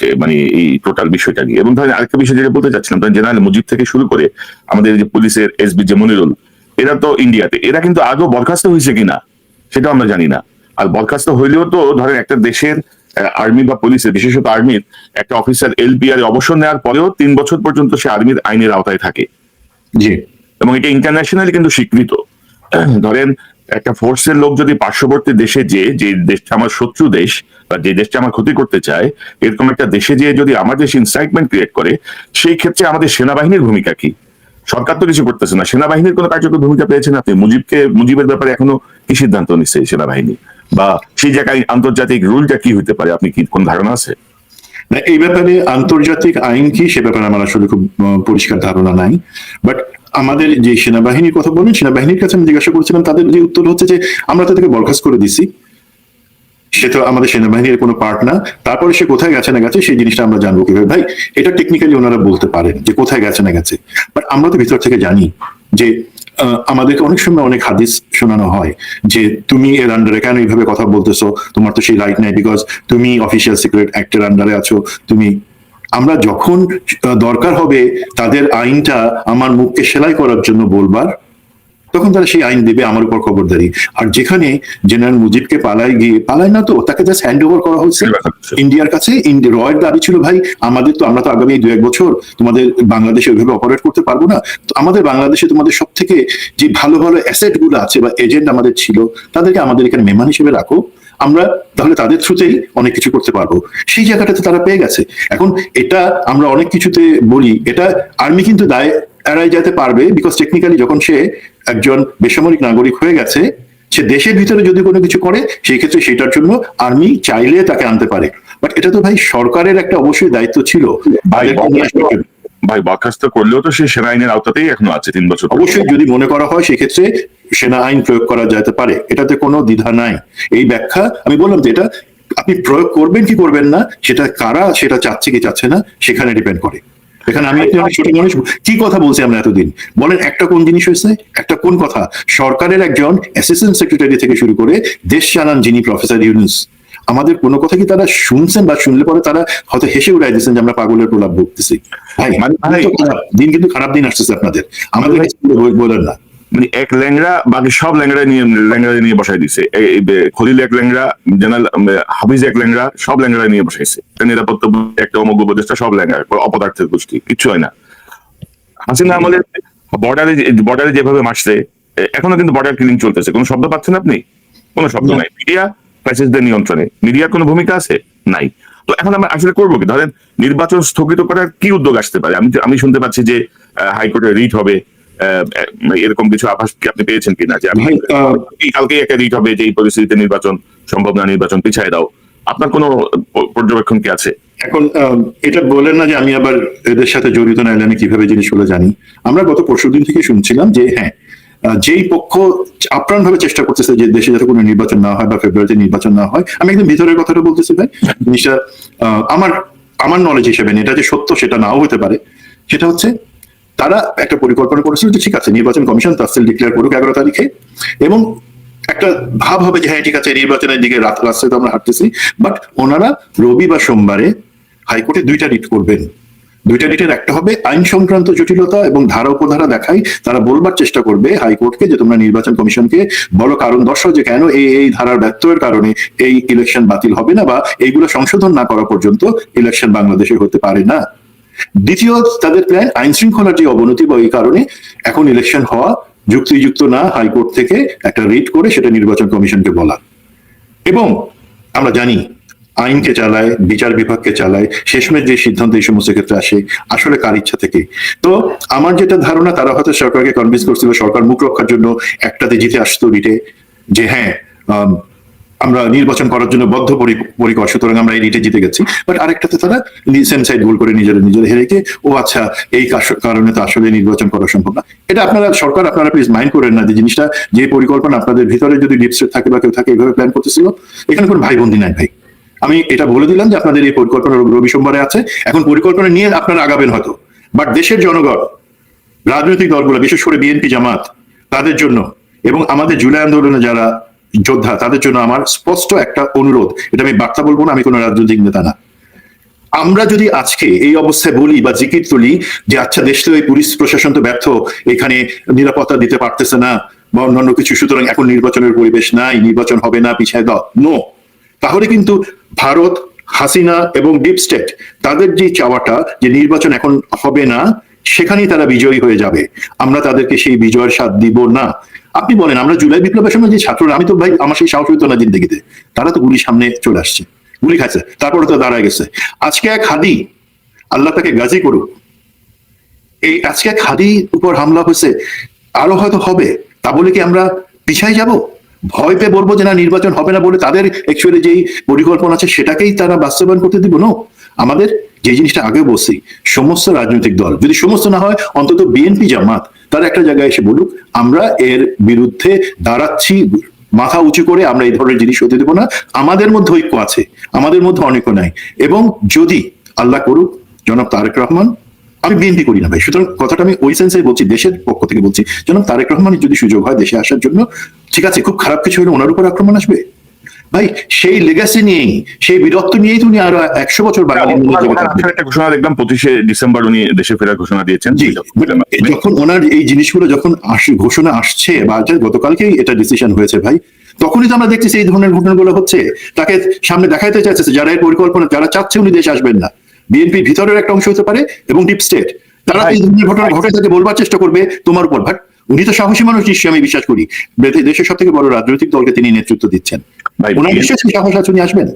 এই টোটাল বিষয়টা নিয়ে। এবং ধরেন আরেকটা বিষয় যেটা বলতে চাচ্ছিলাম, জেনারেল মুজিব থেকে শুরু করে আমাদের যে পুলিশের এসবি যে মনিরুল, এরা তো ইন্ডিয়াতে, এরা কিন্তু আদৌ বরখাস্ত হয়েছে কিনা সেটা আমরা জানি না। আর বরখাস্ত হইলেও তো ধরেন একটা দেশের আর্মি বা পুলিশের, বিশেষত আর্মির একটা অফিসার এলপিআর অবসর নেওয়ার পরেও 3 বছর পর্যন্ত সে আর্মির আইনের আওতায় থাকে। জি। এবং এটা ইন্টারন্যাশনালি কিন্তু স্বীকৃত। ধরেন একটা ফোর্সের লোক যদি পার্শ্ববর্তী দেশে যে দেশটা আমার শত্রু দেশ বা যে দেশটা আমার ক্ষতি করতে চায়, এরকম একটা দেশে যেয়ে যদি আমার দেশে ইনসাইটমেন্ট ক্রিয়েট করে, সেই ক্ষেত্রে আমাদের সেনাবাহিনীর ভূমিকা কি? সরকার তো কিছু করতেছে না, সেনাবাহিনীর কোনো কার্যকর ভূমিকা পেয়েছেন আপনি? মুজিবের ব্যাপারে এখনো কি সিদ্ধান্ত নিচ্ছে সেনাবাহিনী, বা সেই জায়গায় আন্তর্জাতিক রুলটা কি হতে পারে? আপনি কি কোন ধারণা আছে? না, এই ব্যাপারে আন্তর্জাতিক আইন কি, সে ব্যাপারে আমার আসলে খুব পরিষ্কার ধারণা নাই। বাট আমাদের যে সেনাবাহিনীর কথা বলেন, সেনাবাহিনীর কাছে আমি জিজ্ঞাসা করছিলাম, তাদের যে উত্তর হচ্ছে যে আমরা তাদেরকে বরখাস্ত করে দিছি, সে তো আমাদের সেনাবাহিনীর কোনো পার্ট না। তারপরে সে কোথায় গেছে না গেছে সেই জিনিসটা আমরা জানবো কিভাবে ভাই? এটা টেকনিক্যালি ওনারা বলতে পারেন যে কোথায় গেছে না গেছে, বাট আমরা তো ভিতর থেকে জানি যে আমাদেরকে অনেক সময় অনেক হাদিস শোনানো হয় যে তুমি এর আন্ডারে কেন এইভাবে কথা বলতেছো, তোমার তো সেই রাইট নাই, বিকজ তুমি অফিসিয়াল সিক্রেট অ্যাক্টের আন্ডারে আছো। আমরা যখন দরকার হবে তাদের আইনটা আমার মুখকে সেলাই করার জন্য বলবার, তখন তারা সেই আইন দেবে আমার উপর খবরদারি। আর যেখানে জেনারেল মুজিবকে পালায় না তো, তাকে জাস্ট হ্যান্ড ওভার করা হয়েছে ইন্ডিয়ার কাছে। রয়ের দাবি ছিল ভাই আমরা তো আগামী 2-1 বছর তোমাদের বাংলাদেশে ওইভাবে অপারেট করতে পারবো না, তো আমাদের বাংলাদেশে তোমাদের সব থেকে যে ভালো ভালো অ্যাসেট গুলো আছে বা এজেন্ট আমাদের ছিল, তাদেরকে আমাদের এখানে মেহমান হিসেবে রাখো, আমরা তাহলে তাদের থ্রুতেই অনেক কিছু করতে পারবো। সেই জায়গাটাতে তারা পেয়ে গেছে। এখন এটা আমরা অনেক কিছুতে বলি, এটা আর্মি কিন্তু দায় এড়াই যেতে পারবে, বিকজ টেকনিক্যালি যখন সে একজন বেসামরিক নাগরিক হয়ে গেছে, সে দেশের ভিতরে যদি কোনো কিছু করে, সেই ক্ষেত্রে সেটার jন্য আর্মি চাইলে তাকে আনতে পারে। বাট এটা তো ভাই সরকারের একটা অবশ্যই দায়িত্ব ছিল। ভাই বরখাস্ত করলেও তো সে সেনা আইনের আওতাতেই এখনো আছে 3 বছর। অবশ্যই যদি মনে করা হয় সেক্ষেত্রে সেনা আইন প্রয়োগ করা যেতে পারে, এটাতে কোনো দ্বিধা নাই। এই ব্যাখ্যা আমি বললাম যে এটা আপনি প্রয়োগ করবেন কি করবেন না, সেটা কারা সেটা চাচ্ছে কি চাচ্ছে না সেখানে ডিপেন্ড করে। এখানে আমি অনেক ছোট মানুষ, কি কথা বলছি আমরা এতদিন, বলেন একটা কোন জিনিস হয়েছে, একটা কোন কথা? সরকারের একজন অ্যাসিস্ট্যান্ট সেক্রেটারি থেকে শুরু করে দেশ চালান যিনি প্রফেসর ইউনুস, আমাদের কোনো কথা কি তারা শুনছেন, বা শুনলে পরে তারা হয়তো হেসে উড়াই দিচ্ছেন যে আমরা পাগলের প্রলাপ ভুগতেছি? ভাই দিন কিন্তু খারাপ দিন আসতেছে আপনাদের, আমাদের বলেন না। মানে এক ল্যাংড়া বাকি সব ল্যাংড়া নিয়ে বসাই দিছে। খলিল এক ল্যাংড়া, জেনারেল হাফিজ এক ল্যাংড়া, সব ল্যাংড়া নিয়ে বসাইছে। নিরাপত্তা একটা অমোঘ উপদেষ্টা, সব ল্যাংড়া, অপদার্থের গোষ্ঠী, কিচ্ছু হয় না। হাসিনা আমলের বর্ডারে যেভাবে মারছে, এখনো কিন্তু বর্ডার কিলিং চলতেছে। কোনো শব্দ পাচ্ছেন আপনি? কোনো শব্দ নাই। মিডিয়া ফ্যাসিস্টদের নিয়ন্ত্রণে, মিডিয়ার কোনো ভূমিকা আছে? নাই। তো এখন আমরা আসলে করবো কি? ধরেন নির্বাচন স্থগিত করার কি উদ্যোগ আসতে পারে? আমি শুনতে পাচ্ছি যে হাইকোর্টে রিট হবে, এরকম কিছু আভাস কি আপনি পেয়েছেন কিনা? যে কালকে একটা রিট হবে যে এই পরিস্থিতিতে নির্বাচন সম্ভব না, নির্বাচন পিছায় দাও। আপনার কোনো পর্যবেক্ষণ কি আছে? এখন এটা বলেন না যে আমি আবার এদের সাথে জড়িত না, আমি কিভাবে জিনিসগুলো জানি। আমরা গত পরশুদিন থেকে শুনছিলাম যে হ্যাঁ, যেই পক্ষ আপ্রাণ ভাবে চেষ্টা করতেছে যে দেশে যাতে কোনো নির্বাচন না হয় বা ফেব্রুয়ারিতে নির্বাচন না হয়, আমি একদম ভিতরের কথাটা বলতেছি ভাই, জিনিসটা আমার নলেজ হিসেবে এটা যে সত্য সেটা নাও হতে পারে। সেটা হচ্ছে তারা একটা পরিকল্পনা করেছিল যে ঠিক আছে নির্বাচন কমিশন তফসিল ডিক্লেয়ার করুক 11 তারিখে, এবং একটা ভাব হবে যে হ্যাঁ ঠিক আছে নির্বাচনের দিকে রাস্তায় তো আমরা হাঁটতেছি, বাট ওনারা রবি বা সোমবারে হাইকোর্টে 2টা রিট করবেন। 2টা রিটের একটা হবে আইন সংক্রান্ত জটিলতা এবং ধারা উপধারা দেখাই তারা বলবার চেষ্টা করবে হাইকোর্টকে যে তোমরা নির্বাচন কমিশনকে বলো কারণ দর্শাও যে কেন এই ধারার ব্যত্যয়ের কারণে এই ইলেকশন বাতিল হবে না, বা এইগুলো সংশোধন না করা পর্যন্ত ইলেকশন বাংলাদেশে হতে পারে না। দ্বিতীয় তাদের প্ল্যান আইন শৃঙ্খলার যে অবনতি বা এই কারণে এখন ইলেকশন হওয়া যুক্তিযুক্ত না, হাইকোর্ট থেকে একটা রিট করে সেটা নির্বাচন কমিশনকে বলা। এবং আমরা জানি আইনকে চালায়, বিচার বিভাগকে চালায়, শেষমেশ যে সিদ্ধান্ত এই সমস্ত ক্ষেত্রে আসে আসলে কার ইচ্ছা থেকে। তো আমার যেটা ধারণা তারা হয়তো সরকারকে কনভিন্স করছিল, সরকার মুখ রক্ষার জন্য একটাতে জিতে আসতো রিটে, যে হ্যাঁ আমরা নির্বাচন করার জন্য বদ্ধপরিকর, সুতরাং আমরা এই রিটে জিতে গেছি। বাট আরেকটাতে তারা সেম সাইড ভুল করে নিজেরা হেরেকে ও আচ্ছা এই কারণে তো আসলে নির্বাচন করা সম্ভব না। এটা আপনারা সরকার আপনারা প্লিজ মাইন্ড করেন না যে জিনিসটা, যে পরিকল্পনা আপনাদের ভিতরে যদি ডিপ স্টেট থাকে বা কেউ থাকে এইভাবে প্ল্যান করতেছিল, এখানে কোনো ভাই বন্দি নাই ভাই। আমি এটা বলে দিলাম যে আপনাদের এই পরিকল্পনা রবি সোমবারে আছে, এখন পরিকল্পনা নিয়ে আপনারা আগাবেন হয়তো, বাট দেশের জনগণ, রাজনৈতিক দলগুলো, বিশেষ করে বিএনপি জামাত, তাদের জন্য এবং আমাদের জুলাই আন্দোলনে যারা যোদ্ধা তাদের জন্য আমার স্পষ্ট একটা অনুরোধ, এটা আমি বার্তা বলবো না, আমি কোনো রাজনৈতিক নেতা না। আমরা যদি আজকে এই অবস্থায় বলি বা জিকির তুলি যে আচ্ছা দেশ তো এই পুলিশ প্রশাসন তো ব্যর্থ, এখানে নিরাপত্তা দিতে পারতেছে না বা অন্যান্য কিছু, সুতরাং এখন নির্বাচনের পরিবেশ নাই, নির্বাচন হবে না, পিছিয়ে দাও, নো, তাহলে কিন্তু ভারত, হাসিনা এবং ডিপ স্টেট তাদের যে চাওয়াটা যে নির্বাচন এখন হবে না, সেখানেই তারা বিজয়ী হয়ে যাবে। আমরা তাদেরকে সেই বিজয়ের স্বাদ দিব না। আপনি বলেন আমরা জুলাই বিপ্লবের সময় যে ছাত্ররা, আমি তো ভাই আমার সেই সাহস হইতো না জিন্দেগিতে, তারা তো গুলি সামনে চলে আসছে, গুলি খাচ্ছে, তারপরে তো দাঁড়ায় গেছে। আজকে এক হাদি, আল্লাহ তাকে গাজী করুক, এই আজকে এক হাদির উপর হামলা হয়েছে, আরো হয়তো হবে, তা বলে কি আমরা পিছাই যাব? ভয় পেয়ে বলবো যে না নির্বাচন হবে না বলে তাদের অ্যাকচুয়ালি যেই পরিকল্পনা আছে সেটাকেই তারা বাস্তবায়ন করতে দিব? না, আমাদের যে জিনিসটা আগে বলছি, সমস্ত রাজনৈতিক দল, যদি সমস্ত না হয় অন্তত বিএনপি জামাত, তারা একটা জায়গায় এসে বলুক আমরা এর বিরুদ্ধে দাঁড়াচ্ছি, মাথা উঁচু করে আমরা এই ধরনের জিনিস হতে দেবো না। আমাদের মধ্যে ঐক্য আছে, আমাদের মধ্যে অনেক নাই। এবং যদি আল্লাহ করুক জনাব তারেক রহমান, আমি বিএনপি করি না ভাই, সুতরাং কথাটা আমি ওই সেন্সে বলছি, দেশের পক্ষ থেকে বলছি, জনাব তারেক রহমানের যদি সুযোগ হয় দেশে আসার জন্য, ঠিক আছে, খুব খারাপ কিছু হলে ওনার উপর আক্রমণ আসবে ভাই, সেই লেগাসি নিয়েই, সেই বীরত্ব নিয়েই তো উনি আরো 100 বছর বাঙালি একটা ঘোষণা দেখলাম 25শে ডিসেম্বর উনি দেশে ফেরার ঘোষণা দিয়েছেন। যখন ওনার এই জিনিসগুলো যখন ঘোষণা আসছে বা গতকালকেই এটা ডিসিশন হয়েছে ভাই, তখনই তো আমরা দেখতেছি এই ধরনের ঘটনাগুলো হচ্ছে। তাকে সামনে দেখাইতে চাইছে যারা এই পরিকল্পনা, যারা চাচ্ছে উনি দেশে আসবেন না, বিএনপি ভিতরের একটা অংশ হতে পারে এবং ডিপ স্টেট, তারা এই ধরনের ঘটনা ঘটে তাকে বলবার চেষ্টা করবে তোমার উপর। বাট উনি তো সাহসী মানুষ নিশ্চয়ই, আমি বিশ্বাস করি দেশের সব থেকে বড় রাজনৈতিক দলকে তিনি নেতৃত্ব দিচ্ছেন, ওনার নিশ্চয়ই সাহস আছে উনি আসবেন।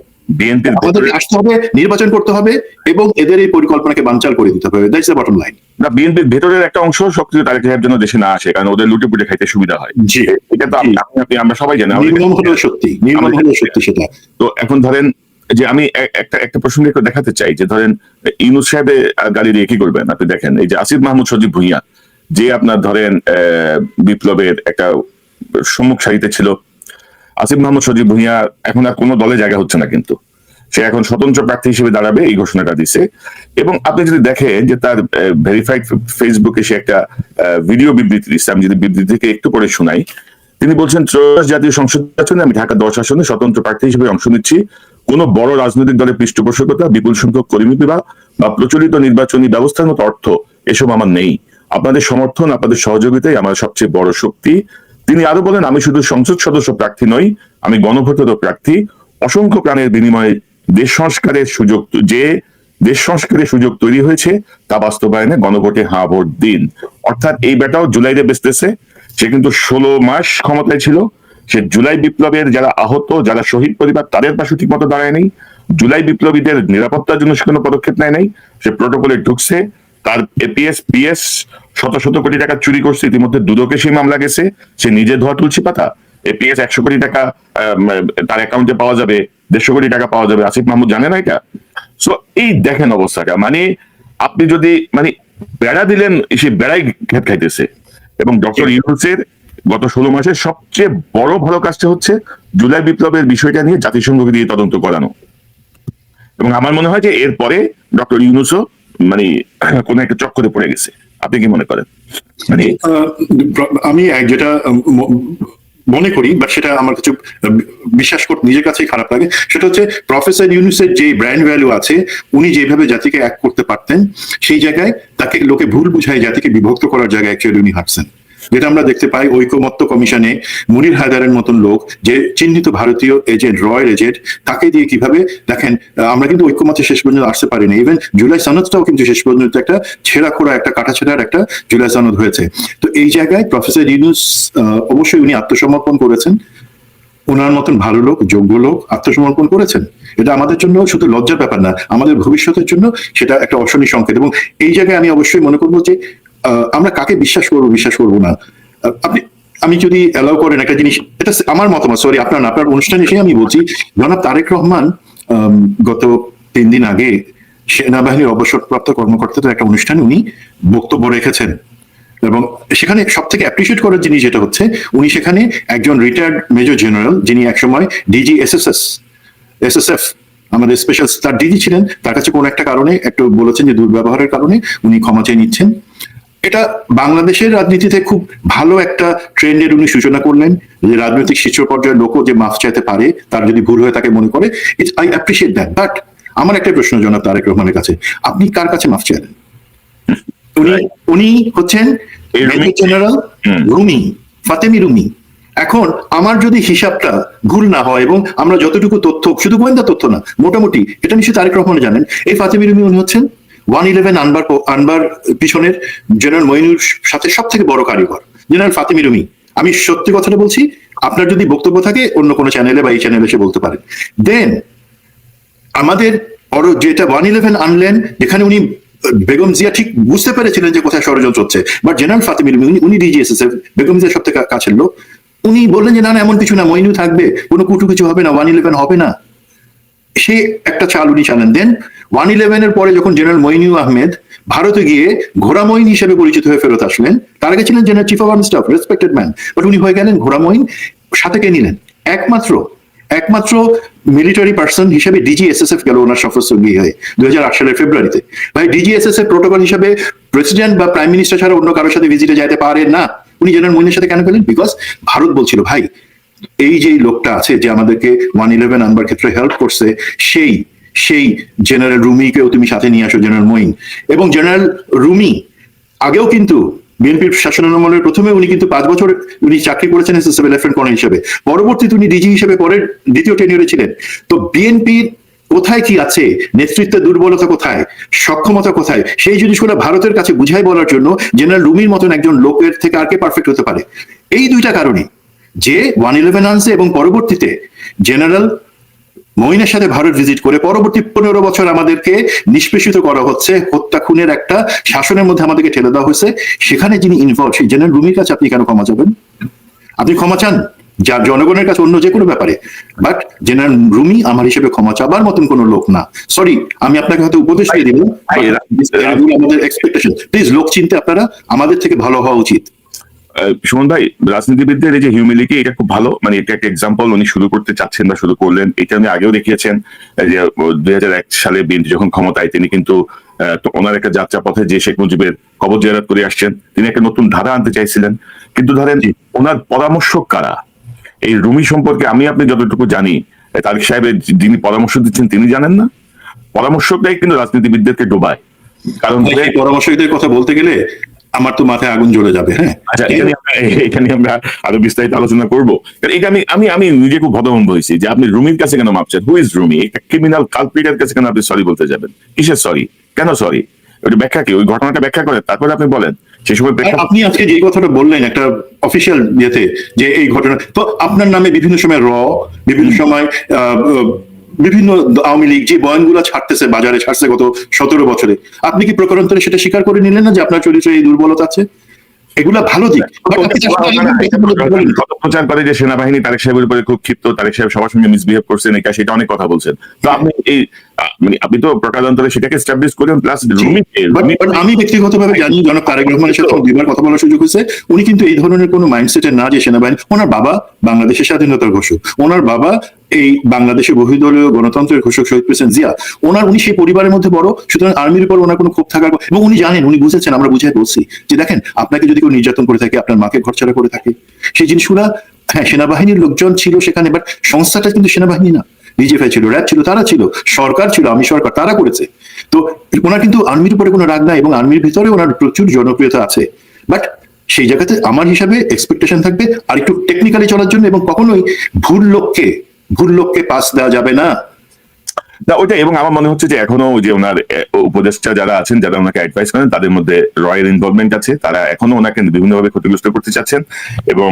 আমাদেরকে আসতে হবে, নির্বাচন করতে হবে এবং এদের এই পরিকল্পনাকে বানচাল করে দিতে হবে, দ্যাটস দ্য বটম লাইন। না, বিএনপির ভেতরের একটা অংশ সবকিছু তারেক সাহেব যেন দেশে না আসে, কারণ ওদের লুটে পুটে খাইতে সুবিধা হয়। জি, এটা তো আমরা সবাই জানি, নির্মম হলেও সত্যি, নির্মম হলেও সত্যি সেটা। তো এখন ধরেন যে আমি একটা প্রসঙ্গে একটু দেখাতে চাই যে ধরেন ইউনূস সাহেবের গাড়ি দিয়ে কি করবেন আপনি দেখেন, এই যে আসিফ মাহমুদ সজীব ভুঁইয়া, যে আপনার ধরেন বিপ্লবের একটা সম্মুখ সারিতে ছিল, আসিফ মাহমুদ সজীব ভুঁইয়া এখন আর কোনো দলে জায়গা হচ্ছে না, কিন্তু সে এখন স্বতন্ত্র প্রার্থী হিসেবে দাঁড়াবে, এই ঘোষণাটা দিছে। এবং আপনি যদি দেখেন যে তার ভেরিফাইড ফেসবুকে সে একটা ভিডিও বিবৃতি দিচ্ছে, আমি যদি বিবৃতি থেকে একটু পরে শোনাই। তিনি বলছেন, ত্রয়োদশ জাতীয় সংসদ নির্বাচনে আমি ঢাকা 10 আসনে স্বতন্ত্র প্রার্থী হিসেবে অংশ নিচ্ছি, কোন বড় রাজনৈতিক দলের পৃষ্ঠপোষকতা, বিপুল সংখ্যক কর্মী বা প্রচলিত নির্বাচনী ব্যবস্থার মতো অর্থ এসব আমার নেই। আপনাদের সমর্থন, আপনাদের সহযোগিতাই আমার সবচেয়ে বড় শক্তি। তিনি আরো বলেন, আমি শুধু সংসদ সদস্য প্রার্থী নই, আমি গণভোটের প্রার্থী। অসংখ্য প্রাণের বিনিময়ে দেশ সংস্কারের সুযোগ তৈরি হয়েছে, তা বাস্তবায়নে গণভোটে হাঁ ভোট দিন। অর্থাৎ এই বেটাও জুলাইরে বেচতেছে। সে কিন্তু 16 মাস ক্ষমতায় ছিল। সে জুলাই বিপ্লবের যারা আহত, যারা শহীদ পরিবার, তাদের পাশে ঠিক মতো দাঁড়ায় নেই। জুলাই বিপ্লবীদের নিরাপত্তার জন্য সে কোনো পদক্ষেপ নেয় নাই। সে প্রোটোকলে ঢুকছে, তার এপিএস পিএস শত শত কোটি টাকা চুরি করছে। ইতিমধ্যে দুদকে সেই মামলা গেছে। সে নিজে ধোয়া তুলছি পাতা। এপিএস 100 কোটি টাকা তার অ্যাকাউন্টে পাওয়া যাবে, 150 কোটি টাকা পাওয়া যাবে। আসিফ মাহমুদ জানে না এটা? সো এই দেখেন অবস্থাটা, মানে আপনি যদি মানে বেড়া দিলেন, সে বেড়াই খেত খাইতেছে। এবং ডক্টর ইউনূসের গত 16 মাসের সবচেয়ে বড় ভালো কাজটা হচ্ছে জুলাই বিপ্লবের বিষয়টা নিয়ে জাতিসংঘকে দিয়ে তদন্ত করানো। এবং আমার মনে হয় যে এরপরে ডক্টর ইউনূসও মানে কোন একটা চক্করে পড়ে গেছে। আপনি কি মনে করেন? মানে আমি যেটা মনে করি, বাট সেটা আমার কাছে বিশ্বাস করতে নিজের কাছেই খারাপ লাগে, সেটা হচ্ছে প্রফেসর ইউনূসের যে ব্র্যান্ড ভ্যালু আছে, উনি যেভাবে জাতিকে এক করতে পারতেন, সেই জায়গায় তাকে লোকে ভুল বুঝায় জাতিকে বিভক্ত করার জায়গায় অ্যাকচুয়ালি উনি হাঁটছেন। যেটা আমরা দেখতে পাই ঐকমত্য কমিশনে মুনির হায়দারের মতন লোক, যে চিহ্নিত ভারতীয় এজেন্ট, রয়্যাল এজেন্ট, তাকে দিয়ে কিভাবে দেখেন আমরা কিন্তু ঐকমত্যে শেষ পর্যন্ত আসতে পারিনি। ইভেন জুলাই সনদটাও কিন্তু শেষ পর্যন্ত একটা ছেঁড়াখোড়া, একটা কাটাছেঁড়ার একটা জুলাই সনদ হয়েছে। তো এই জায়গায় প্রফেসর ইউনূস অবশ্যই উনি আত্মসমর্পণ করেছেন। ওনার মতন ভালো লোক, যোগ্য লোক আত্মসমর্পণ করেছেন। এটা আমাদের জন্য শুধু লজ্জার ব্যাপার না, আমাদের ভবিষ্যতের জন্য সেটা একটা অশনি সংকেত। এবং এই জায়গায় আমি অবশ্যই মনে করবো যে আমরা কাকে বিশ্বাস করবো না। আমি যদি অ্যালাউ করেন একটা জিনিস, এটা আমার মতামত, সরি আপনার অনুষ্ঠানে এসে আমি বলছি, জনাব তারেক রহমান গত 3 দিন আগে সেনাবাহিনীর অবসরপ্রাপ্ত কর্মকর্তাদের একটা অনুষ্ঠানে উনি বক্তব্য রেখেছেন। এবং সেখানে সব থেকে অ্যাপ্রিসিয়েট করার জিনিস যেটা হচ্ছে, উনি সেখানে একজন রিটায়ার্ড মেজর জেনারেল, যিনি একসময় ডিজি এসএসএফ আমাদের স্পেশাল তার ডিজি ছিলেন, তার কাছে কোনো একটা কারণে একটু বলেছেন যে দুর্ব্যবহারের কারণে উনি ক্ষমা চেয়ে নিচ্ছেন। এটা বাংলাদেশের রাজনীতিতে খুব ভালো একটা ট্রেন্ডের উনি সূচনা করলেন, যে রাজনৈতিক শীর্ষ পর্যায়ের লোকও যে মাফ চাইতে পারে, তার যদি ভুল হয়ে তাকে মনে করে, আই অ্যাপ্রিসিয়েট দ্যাট। বাট আমার একটা প্রশ্ন জনাব তারেক রহমানের কাছে, আপনি কার কাছে মাফ চাইলেন? উনি হচ্ছেন মেজর জেনারেল রুমি, ফাতেমি রুমি। এখন আমার যদি হিসাবটা ভুল না হয় এবং আমরা যতটুকু তথ্য, শুধু গোয়েন্দা তথ্য না, মোটামুটি এটা নিশ্চয়ই তারেক রহমান জানেন, এই ফাতেমি রুমি উনি হচ্ছেন 111 আনবার পিছনের জেনারেল মইনুর সাথে সব থেকে বড় কারিগর জেনারেল ফাতেমি রুমি। আমি সত্যি কথাটা বলছি, আপনার যদি বক্তব্য থাকে অন্য কোনো চ্যানেলে বা এই চ্যানেলে এসে বলতে পারেন। দেন আমাদের যেটা 111 আনলেন, যেখানে উনি বেগম জিয়া ঠিক বুঝতে পেরেছিলেন যে কোথায় ষড়যন্ত্র হচ্ছে, বাট জেনারেল ফাতেমি রুমি উনি ডিজিএসএসএফ, বেগম জিয়ার সব থেকে কাছের লোক, উনি বললেন যে না এমন কিছু না, মইনু থাকবে, কোনো কুটু কিছু হবে না, 111 হবে না। সে একটা চাল উনি চালেন। দেন 111 এর পরে যখন জেনারেল মইনু আহমেদ ভারতে গিয়ে ঘোড়া মইন হিসেবে পরিচিত হয়ে ফেরত আসলেন, তার আগে ছিলেন general chief of army staff, respected man, but উনি হয়ে গেলেন ঘোড়া মইন। সাথে কে নিলেন? একমাত্র মিলিটারি পার্সন হিসেবে ডিজিএসএসএফ গেল ওনার সফরসঙ্গী হয়ে 2008 সালের ফেব্রুয়ারিতে। ভাই ডিজিএসএসএফ প্রোটোকল হিসেবে প্রেসিডেন্ট বা প্রাইম মিনিস্টার ছাড়া অন্য কারোর সাথে ভিজিটে যাইতে পারেন না। উনি জেনারেল মইনের সাথে কেন গেলেন? বিকজ ভারত বলছিল ভাই এই যে লোকটা আছে যে আমাদেরকে 111 আনবার ক্ষেত্রে হেল্প করছে, সেই জেনারেল রুমিকেও তুমি সাথে নিয়ে আসো, জেনারেল মইন। এবং জেনারেল রুমি আগেও কিন্তু বিএনপির শাসনামলের প্রথমে উনি কিন্তু 5 বছর উনি চাকরি করেছেন এসএসএফ লেফটেন্যান্ট কর্নেল হিসেবে, পরবর্তীতে উনি ডিজি হিসেবে পরের দ্বিতীয় টেনিয়রে ছিলেন। তো বিএনপির কোথায় কি আছে, নেতৃত্বের দুর্বলতা কোথায়, সক্ষমতা কোথায়, সেই জিনিসগুলো ভারতের কাছে বুঝাই বলার জন্য জেনারেল রুমির মতন একজন লোকের থেকে আর কে পারফেক্ট হতে পারে? এই দুইটা কারণে যে 111 আনছে এবং পরবর্তীতে জেনারেল মইনের সাথে ভারত ভিজিট করে পরবর্তী 15 বছর আমাদেরকে নিষ্পেষিত করা হচ্ছে, হত্যা খুনের একটা শাসনের মধ্যে আমাদেরকে ঠেলে দেওয়া হয়েছে। সেখানে যিনি ইনভলভ, সেই জেনারেল রুমির কাছে আপনি কেন ক্ষমা চাবেন? আপনি ক্ষমা চান যা জনগণের কাছে অন্য যে কোনো ব্যাপারে, বাট জেনারেল রুমি আমার হিসেবে ক্ষমা চাবার মতন কোনো লোক না। সরি, আমি আপনাকে হয়তো উপদেশ দিয়ে দিব, আমাদের এক্সপেকটেশন, প্লিজ লোক চিনতে আপনারা আমাদের থেকে ভালো হওয়া উচিত। সুমন ভাই, রাজনীতিবিদদের এই যে হিউমিলিটি, এটা খুব ভালো, মানে এটা একটা এক্সাম্পল উনি শুরু করতে চাচ্ছেন বা শুরু করলেন। এটা উনি আগেও দেখিয়েছেন যে 2001 সালে বিএনপি যখন ক্ষমতায়, তিনি কিন্তু ওনার একটা যাত্রা পথে যে শেখ মুজিবের কবর জিয়ারত করে আসছেন, তিনি একটা নতুন ধারা আনতে চাইছিলেন। কিন্তু ধরেন ওনার পরামর্শক কারা? এই রুমি সম্পর্কে আমি আপনি যতটুকু জানি, তারেক সাহেবের যিনি পরামর্শ দিচ্ছেন তিনি জানেন না? পরামর্শটাই কিন্তু রাজনীতিবিদদেরকে ডোবায়। কারণ এই পরামর্শকদের কথা বলতে গেলে আমার তো মাথায় আগুন জ্বলে যাবে। হ্যাঁ, আচ্ছা, এখানে আমরা আরো বিস্তারিত আলোচনা করবো। এটা আমি নিজে খুব হতভম্ব হয়েছি যে আপনি রুমির কাছে কেন মাপছেন। Who is Rumi? একটা ক্রিমিনাল কালপ্রিটের কাছে কেন আপনি সরি বলতে যাবেন? কিসের সরি? কেন সরি? ওটা ব্যাখ্যা কি? ওই ঘটনাটা ব্যাখ্যা করেন, তারপরে আপনি বলেন। সেই সময় আপনি আজকে যে কথাটা বললেন একটা অফিসিয়াল ইয়েতে, যে এই ঘটনা তো আপনার নামে বিভিন্ন সময় বিভিন্ন সময় বিভিন্ন আওয়ামী লীগ যে বয়ানগুলো ছাড়তেছে, বাজারে ছাড়ছে গত 17 বছরে, আপনি কি প্রকারান্তরে সেটা স্বীকার করে নিলেন না যে আপনার চরিত্রে এই দুর্বলতা আছে? এগুলা ভালো দিক। প্রচার করে যে সেনাবাহিনী তারেক সাহেবের উপরে খুব ক্ষিপ্ত, তারেক সাহেব সবার সঙ্গে মিসবিহেভ করছেন, এটা সেটা অনেক কথা বলছেন। তো আপনি এই মানে আপনি তো প্রকারান্তরে সেটাকে এস্টাবলিশ করেন। প্লাস আমি ব্যক্তিগতভাবে জানি জনাব তারেক রহমানের সাথে দুইবার কথা বলার সুযোগ হয়েছে। উনি কিন্তু এই ধরনের কোনো মাইন্ডসেটে না যে সেনাবাহিনী, ওনার বাবা বাংলাদেশের স্বাধীনতার ঘোষক, ওনার বাবা এই বাংলাদেশের বহুদলীয় গণতন্ত্রের ঘোষক শহীদ প্রেসিডেন্ট জিয়া, উনি সেই পরিবারের মধ্যে বড়, সুতরাং আর্মির উপর ওনার কোনো ক্ষোভ থাকার, এবং উনি জানেন, উনি বুঝেছেন, আমরা বুঝাই বলছি যে দেখেন আপনাকে যদি কেউ নির্যাতন করে থাকে, আপনার মাকে ঘরছাড়া করে থাকে, সেই জিনিসগুলা, হ্যাঁ সেনাবাহিনীর লোকজন ছিল সেখানে, বাট সংস্থাটা কিন্তু সেনাবাহিনী না, ডিজিএফআই ছিল, র্যাব ছিল, তারা ছিল, সরকার ছিল, আমি সরকার, তারা করেছে। তো ওনার কিন্তু আর্মির উপরে কোনো রাগ নাই, এবং আর্মির ভিতরে ওনার প্রচুর জনপ্রিয়তা আছে। বাট সেই জায়গাতে আমার হিসাবে এক্সপেকটেশন থাকবে আর একটু টেকনিক্যালি চলার জন্য, এবং কখনোই ভুল লোককে পাস দেওয়া যাবে না। ওইটা। এবং আমার মনে হচ্ছে যে এখনো যে ওনার উপদেষ্টা যারা আছেন, যারা ওনাকে অ্যাডভাইস করেন, তাদের মধ্যে রয়ের ইনভলভমেন্ট আছে। তারা এখনো ওনাকে বিভিন্নভাবে ক্ষতিগ্রস্ত করতে চাচ্ছেন, এবং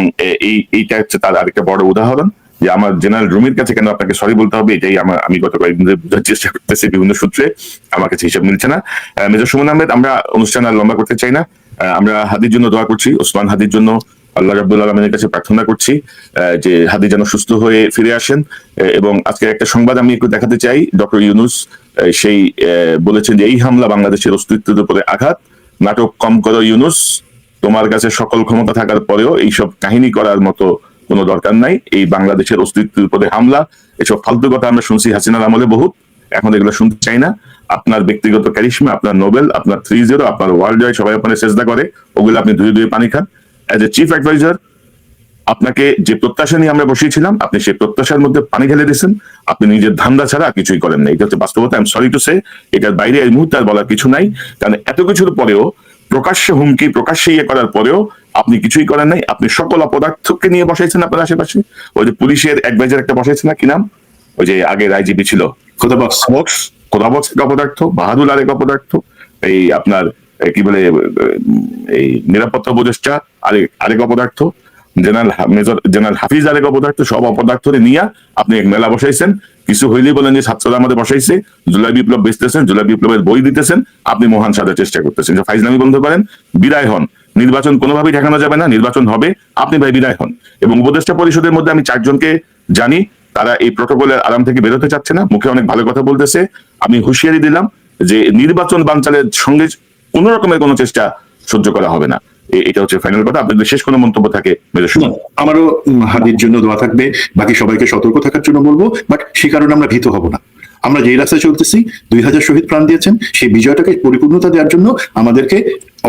এইটা হচ্ছে তার আরেকটা বড় উদাহরণ যে আমার জেনারেল রুমির কাছে কেন আপনাকে সরি বলতে হবে, এটাই আমি গত কয়েকদিন ধরে বোঝার চেষ্টা করতেছি বিভিন্ন সূত্রে। আমার কাছে হিসাব মিলছে না। মেজর সুমন আহমেদ, আমরা অনুষ্ঠান আর লম্বা করতে চাই না। আমরা হাদির জন্য দোয়া করছি, ওসমান হাদির জন্য আল্লাহ রাব্বুল আলামিনের কাছে প্রার্থনা করছি যে হাদি যেন সুস্থ হয়ে ফিরে আসেন। এবং আজকে একটা সংবাদ আমি একটু দেখাতে চাই। ডক্টর ইউনূস সেই বলেছেন যে এই হামলা বাংলাদেশের অস্তিত্বের উপরে আঘাত। নাটক কম করো ইউনূস, তোমার কাছে সকল ক্ষমতা থাকার পরেও এইসব কাহিনী করার মতো কোনো দরকার নাই। এই বাংলাদেশের অস্তিত্বের উপরে হামলা, এসব ফালতু কথা আমরা শুনছি হাসিনার আমলে বহুত, এখন এগুলো শুনতে চাই না। আপনার ব্যক্তিগত ক্যারিশমা, আপনার নোবেল, আপনার 3-0, আপনার ওয়ার্ল্ড জয়, সবাই আপনার চেষ্টা করে, ওগুলো আপনি ধুয়ে ধুয়ে পানি খান। অ্যাজ এ চিফ অ্যাডভাইজার আপনাকে যে প্রত্যাশা নিয়ে আমরা বসিয়েছিলাম, আপনি সেই প্রত্যাশার মধ্যে পানি ঢেলে দিয়েছেন। আপনি নিজের ধান্দা ছাড়া কিছুই করেন না, এটা হচ্ছে বাস্তবতা। I am sorry to say, এটার বাইরে এই মুহূর্তে আর বলার কিছু নাই। কারণ এত কিছুর পরেও, প্রকাশ্যে হুমকি, প্রকাশ্যে ইয়ে করার পরেও আপনি কিছুই করেন নাই। আপনি সকল অপদার্থকে নিয়ে বসাইছেন আপনার আশেপাশে। ওই যে পুলিশের অ্যাডভাইজার একটা বসাইছে না, কি নাম, ওই যে আগের আইজিপি ছিল, খোদাবক্স এক অপদার্থ, বাহাদুর আরেক অপদার্থ, এই আপনার কি বলে এই নিরাপত্তা উপদেষ্টা আরেক অপদার্থ, জেনারেল হাফিজ আরেক অপদার্থ। সব অপদার্থরে নিয়ে আপনি এক মেলা বসাইছেন। কিছু হইলেই বলেন যে ছাত্ররা আমাদের বসাইছে, জুলাই বিপ্লব বেচতেছেন, জুলাই বিপ্লবের বই দিতেছেন, আপনি মহান সাজার চেষ্টা করতেছেন। যে ফাইজলামি বন্ধ করেন, বিদায় হন। নির্বাচন কোনোভাবেই ঠেকানো যাবে না, নির্বাচন হবে, আপনি ভাই বিদায় হন। এবং উপদেষ্টা পরিষদের মধ্যে আমি 4 জনকে জানি, তারা এই প্রটোকলের আরাম থেকে বেরোতে চাচ্ছে না, মুখে অনেক ভালো কথা বলতেছে। আমি হুঁশিয়ারি দিলাম যে নির্বাচন বানচালের সঙ্গে কোন রকমের কোনো চেষ্টা সহ্য করা হবে না। এটা হচ্ছে ফাইনাল কথা। আপনাদের শেষ কোনো মন্তব্য থাকে? আমারও হাদির জন্য দোয়া থাকবে, বাকি সবাইকে সতর্ক থাকার জন্য বলবো। বাট সে কারণে আমরা ভীত হব না। আমরা যেই রাস্তায় চলতেছি, 2000 শহীদ প্রাণ দিয়েছেন, সেই বিজয়টাকে পরিপূর্ণতা দেওয়ার জন্য আমাদেরকে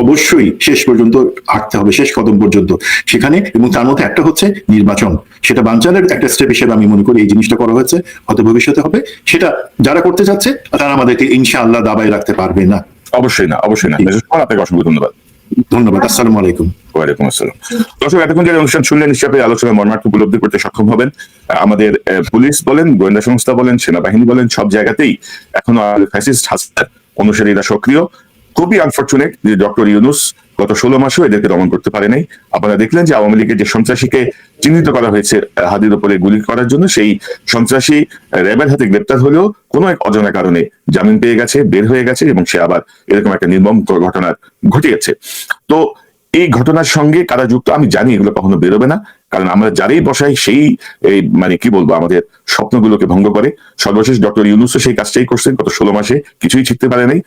অবশ্যই শেষ পর্যন্ত হাঁটতে হবে, শেষ কদম পর্যন্ত সেখানে। এবং তার মধ্যে একটা হচ্ছে নির্বাচন, সেটা বানচালের একটা স্টেপ হিসেবে আমি মনে করি এই জিনিসটা করা হয়েছে, হয়তো ভবিষ্যতে হবে। সেটা যারা করতে চাচ্ছে তারা আমাদেরকে ইনশাআল্লাহ দাবায় রাখতে পারবে না। অবশ্যই না, অবশ্যই না। আপনাকে অসংখ্য ধন্যবাদ। আসসালামু আলাইকুম। ওয়ালাইকুম আসসালাম। দর্শক, এতক্ষণ যে অনুষ্ঠান শুনলেন, নিশ্চয়ই আলোচনার মর্মার্থ উপলব্ধি করতে সক্ষম হবেন। আমাদের পুলিশ বলেন, গোয়েন্দা সংস্থা বলেন, সেনাবাহিনী বলেন, সব জায়গাতেই এখনো ফ্যাসিস্ট হাসিনার অনুসারীরা সক্রিয়। খুবই আনফরচুনেট যে ডক্টর ইউনূস গত 16 মাসেও এদেরকে দমন করতে পারেনি। আপনারা দেখলেন যে আওয়ামী লীগের যে সন্ত্রাসীকে চিহ্নিত করা হয়েছে হাদির উপরে গুলি করার জন্য, সেই সন্ত্রাসী র্যাবের হাতে গ্রেপ্তার হলেও কোনো এক অজানা কারণে জামিন পেয়ে গেছে, বের হয়ে গেছে, এবং সে আবার এরকম একটা নির্মম ঘটনা ঘটিয়েছে। তো এই ঘটনার সঙ্গে কারা যুক্ত আমি জানি, এগুলো কখনো বেরোবে না। কারণ আমরা যারাই বসাই সেই মানে কি বলবো, আমাদের স্বপ্নগুলোকে ভঙ্গ করে। সর্বশেষ ডক্টর ইউনূসও সেই কাজটাই করছেন, গত 16 মাসে কিছুই শিখতে পারে নাই।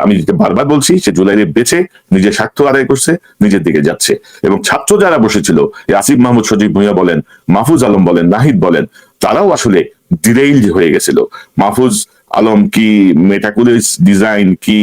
আমি বারবার বলছি, সে জুলাইয়ে বেঁচে নিজের স্বার্থ আদায় করছে, নিজের দিকে যাচ্ছে। এবং ছাত্র যারা বসেছিল, আসিফ মাহমুদ সজীব ভুঁইয়া বলেন, মাহফুজ আলম বলেন, নাহিদ বলেন, তারাও আসলে ডিরেইলড হয়ে গেছিল। মাহফুজ আলম, কি মেটাকুলিস ডিজাইন, কি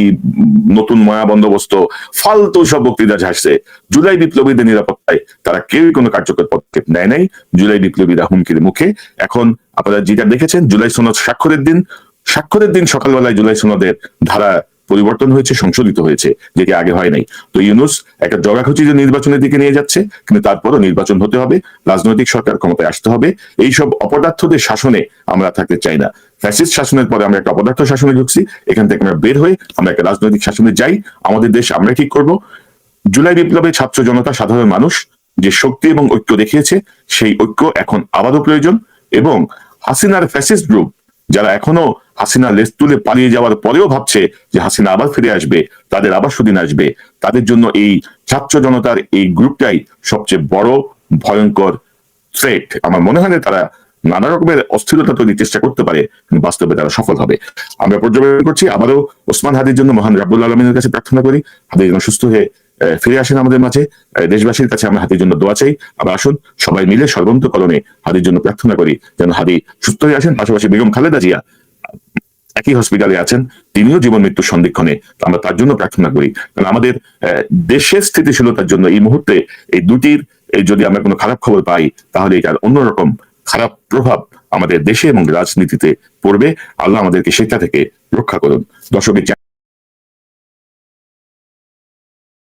নতুন মায়া বন্দোবস্ত, ফালতু সব বক্তৃতা ঝাড়ছে। জুলাই বিপ্লবীদের নিরাপত্তায় তারা কেউই কোনো কার্যকর পদক্ষেপ নেয় নাই। জুলাই বিপ্লবীরা হুমকির মুখে। এখন আপনারা যেটা দেখেছেন, জুলাই সনদ স্বাক্ষরের দিন সকালবেলায় জুলাই সনদের ধারা পরিবর্তন হয়েছে, সংশোধিত হয়েছে, যেটি আগে হয় নাই। তো ইউনূস একটা জগাখুচিত নির্বাচনের দিকে নিয়ে যাচ্ছে, কিন্তু তারপরও নির্বাচন হতে হবে, রাজনৈতিক সরকার ক্ষমতায় আসতে হবে। এইসব অপদার্থদের শাসনে আমরা থাকতে চাই না। ফ্যাসিস্ট শাসনের পরে আমরা একটা অপদার্থ শাসনে ঢুকছি, এখান থেকে আমরা বের হয়ে আমরা একটা রাজনৈতিক শাসনে যাই। আমাদের দেশ আমরা ঠিক করব। জুলাই বিপ্লবে ছাত্র জনতা, সাধারণ মানুষ যে শক্তি এবং ঐক্য দেখিয়েছে, সেই ঐক্য এখন আবারও প্রয়োজন। এবং হাসিনার ফ্যাসিস্ট গ্রুপ, যারা এখনো হাসিনা লেজ তুলে পালিয়ে যাওয়ার পরেও ভাবছে যে হাসিনা আবার ফিরে আসবে, তাদের আবার সুদিন আসবে, তাদের জন্য এই ছাত্র জনতার এই গ্রুপটাই সবচেয়ে বড় ভয়ঙ্কর থ্রেট। আমার মনে হয় না তারা নানা রকমের অস্থিরতা তৈরির চেষ্টা করতে পারে, কিন্তু বাস্তবে তারা সফল হবে। আমরা পর্যবেক্ষণ করছি। আবারও ওসমান হাদির জন্য মহান রাব্বুল আলমিনের কাছে প্রার্থনা করি, হাদি যেন সুস্থ হয়ে ফিরে আসেন আমাদের মাঝে। দেশবাসীর কাছে আমরা হাদির জন্য দোয়া চাই। আমরা আসুন সবাই মিলে সর্বান্তকরণে হাদির জন্য প্রার্থনা করি যেন হাদি সুস্থ হয়ে আসেন। পাশাপাশি বেগম খালেদা জিয়া একই হসপিটালে আছেন, তিনিও জীবন মৃত্যুর সন্ধিক্ষণে, আমরা তার জন্য প্রার্থনা করি। কারণ আমাদের দেশের স্থিতিশীলতার জন্য এই মুহূর্তে এই দুটির যদি আমরা কোনো খারাপ খবর পাই, তাহলে এটার অন্যরকম খারাপ প্রভাব আমাদের দেশে এবং রাজনীতিতে পড়বে। আল্লাহ আমাদেরকে সেটা থেকে রক্ষা করুন। দর্শকের